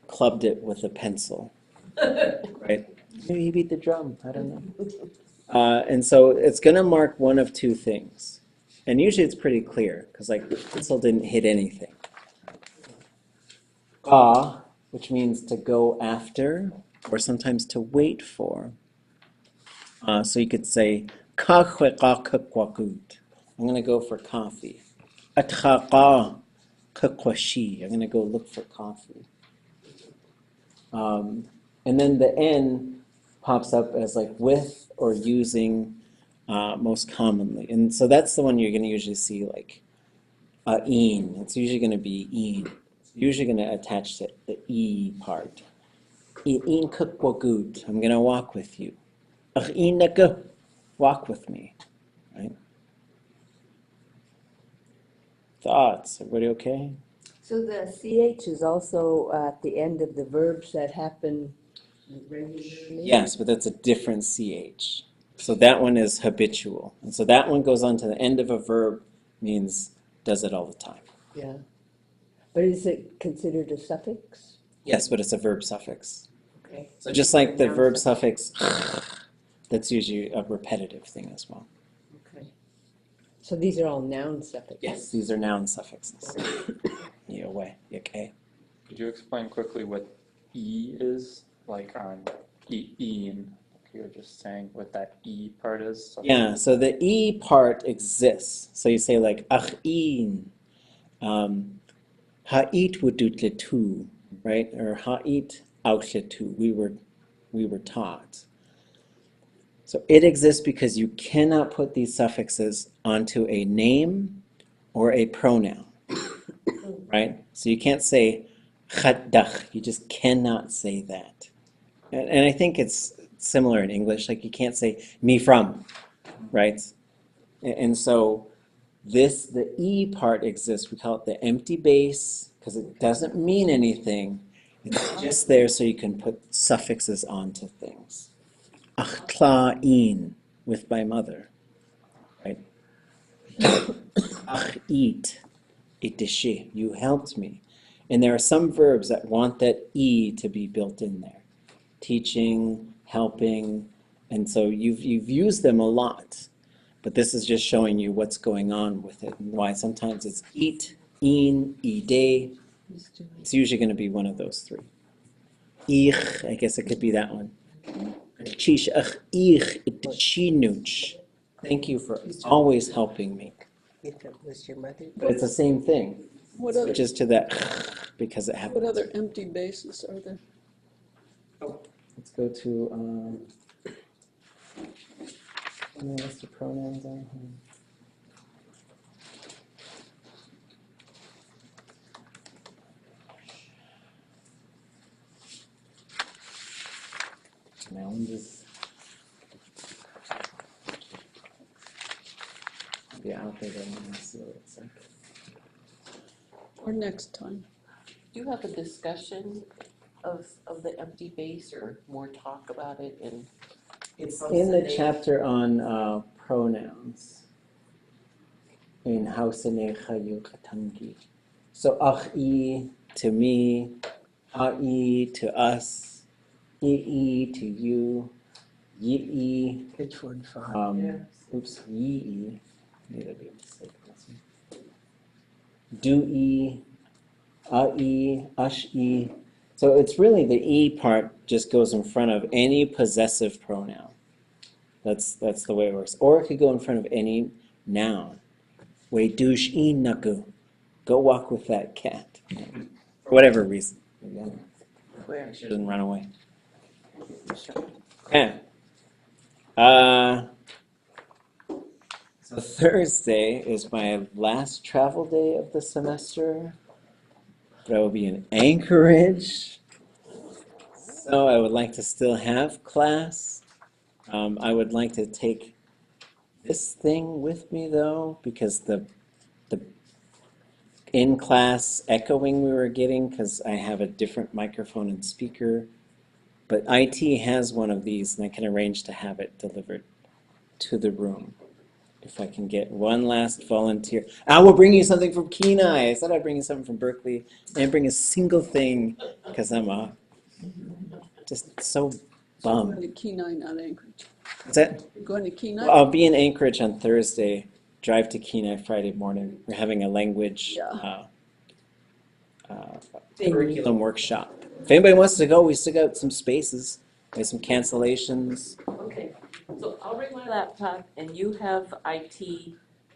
clubbed it with a pencil, right? Maybe he beat the drum, I don't know. And so it's going to mark one of two things. And usually it's pretty clear, because like the pencil didn't hit anything. Ka, which means to go after, or sometimes to wait for. So you could say, Ka khweqa kakwakut. I'm going to go for coffee. Atchaqa kakwashi. I'm going to go look for coffee. And then the N pops up as like with or using most commonly. And so that's the one you're going to usually see like een. It's usually going to be een. It's usually going to attach to the E part. Een kukwagut. I'm going to walk with you. Een naka. Walk with me. Right? Thoughts? Everybody okay? So the CH is also at the end of the verbs that happen regularly? Yes, but that's a different CH. So that one is habitual. And so that one goes on to the end of a verb, means does it all the time. Yeah. But is it considered a suffix? Yes, but it's a verb suffix. Okay. So just like the verb suffix, that's usually a repetitive thing as well. Okay. So these are all noun suffixes? Yes, these are noun suffixes. Okay. Could you explain quickly what E is? Like on een, you were just saying what that E part is? So Yeah, so the E part exists. So you say like, ach'in, ha'it wudutletu, right? Or ha'it outletu, we were taught. So it exists because you cannot put these suffixes onto a name or a pronoun, right? So you can't say chaddach, you just cannot say that. And I think it's similar in English. Like you can't say me from, right? And so the E part exists. We call it the empty base because it doesn't mean anything. It's just there so you can put suffixes onto things. Achtla'in, with my mother, right? Ach eat, itishi, you helped me. And there are some verbs that want that E to be built in there. Teaching, helping, and so you've used them a lot. But this is just showing you what's going on with it and why sometimes it's eat, in, ide. It's usually going to be one of those three. Ich, I guess it could be that one. Chish ach ich itichinuch. Thank you for always helping me. If it was your mother. But it's the same thing. What other, Switches to that because it happens. what other empty bases are there? Let's go to list of pronouns on here. Now I'm just be out there and see what it's like. Or next time? Do you have a discussion of the empty base or more talk about it in? It's in the chapter on pronouns in Hausanecha Yukatangi. So achi to me, ha'i to us, i'i to you, yi'i. Which one, Fawn? Oops, yi'i. Maybe that'd be a mistake. Do'i, a'i, ash'i. So it's really the E part just goes in front of any possessive pronoun. That's the way it works. Or it could go in front of any noun. We dush'i naku. Go walk with that cat. For whatever reason. Where? She doesn't run away. Okay. So Thursday is my last travel day of the semester. But I will be in Anchorage. So I would like to still have class. I would like to take this thing with me though, because the in-class echoing we were getting, because I have a different microphone and speaker. But IT has one of these, and I can arrange to have it delivered to the room. If I can get one last volunteer. I will bring you something from Kenai. I said I'd bring you something from Berkeley. I didn't bring a single thing because I'm just so Going bummed. to Kenai, not Anchorage. What's that? You're going to Kenai? Well, I'll be in Anchorage on Thursday. Drive to Kenai Friday morning. We're having a language curriculum workshop. If anybody wants to go, we still got some spaces. We have some cancellations. Okay, so I'll bring my laptop and you have IT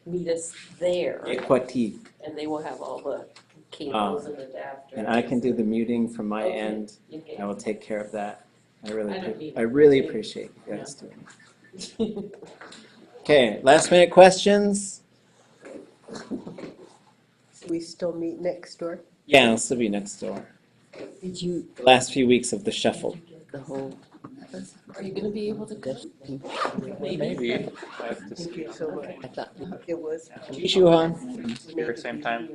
meet us there. Equati. And they will have all the cables and adapters. And I can do the muting from my Okay. end. Okay. I will take care of that. I I don't really need it. appreciate you guys doing it. Okay, last minute questions? We still meet next door? Yeah, I'll still be next door. Did you The last few weeks of the shuffle. get the whole? Are you gonna be able to come? Maybe. I have to Thank see. you so much. I thought It was. Chishuhan. Here, same time.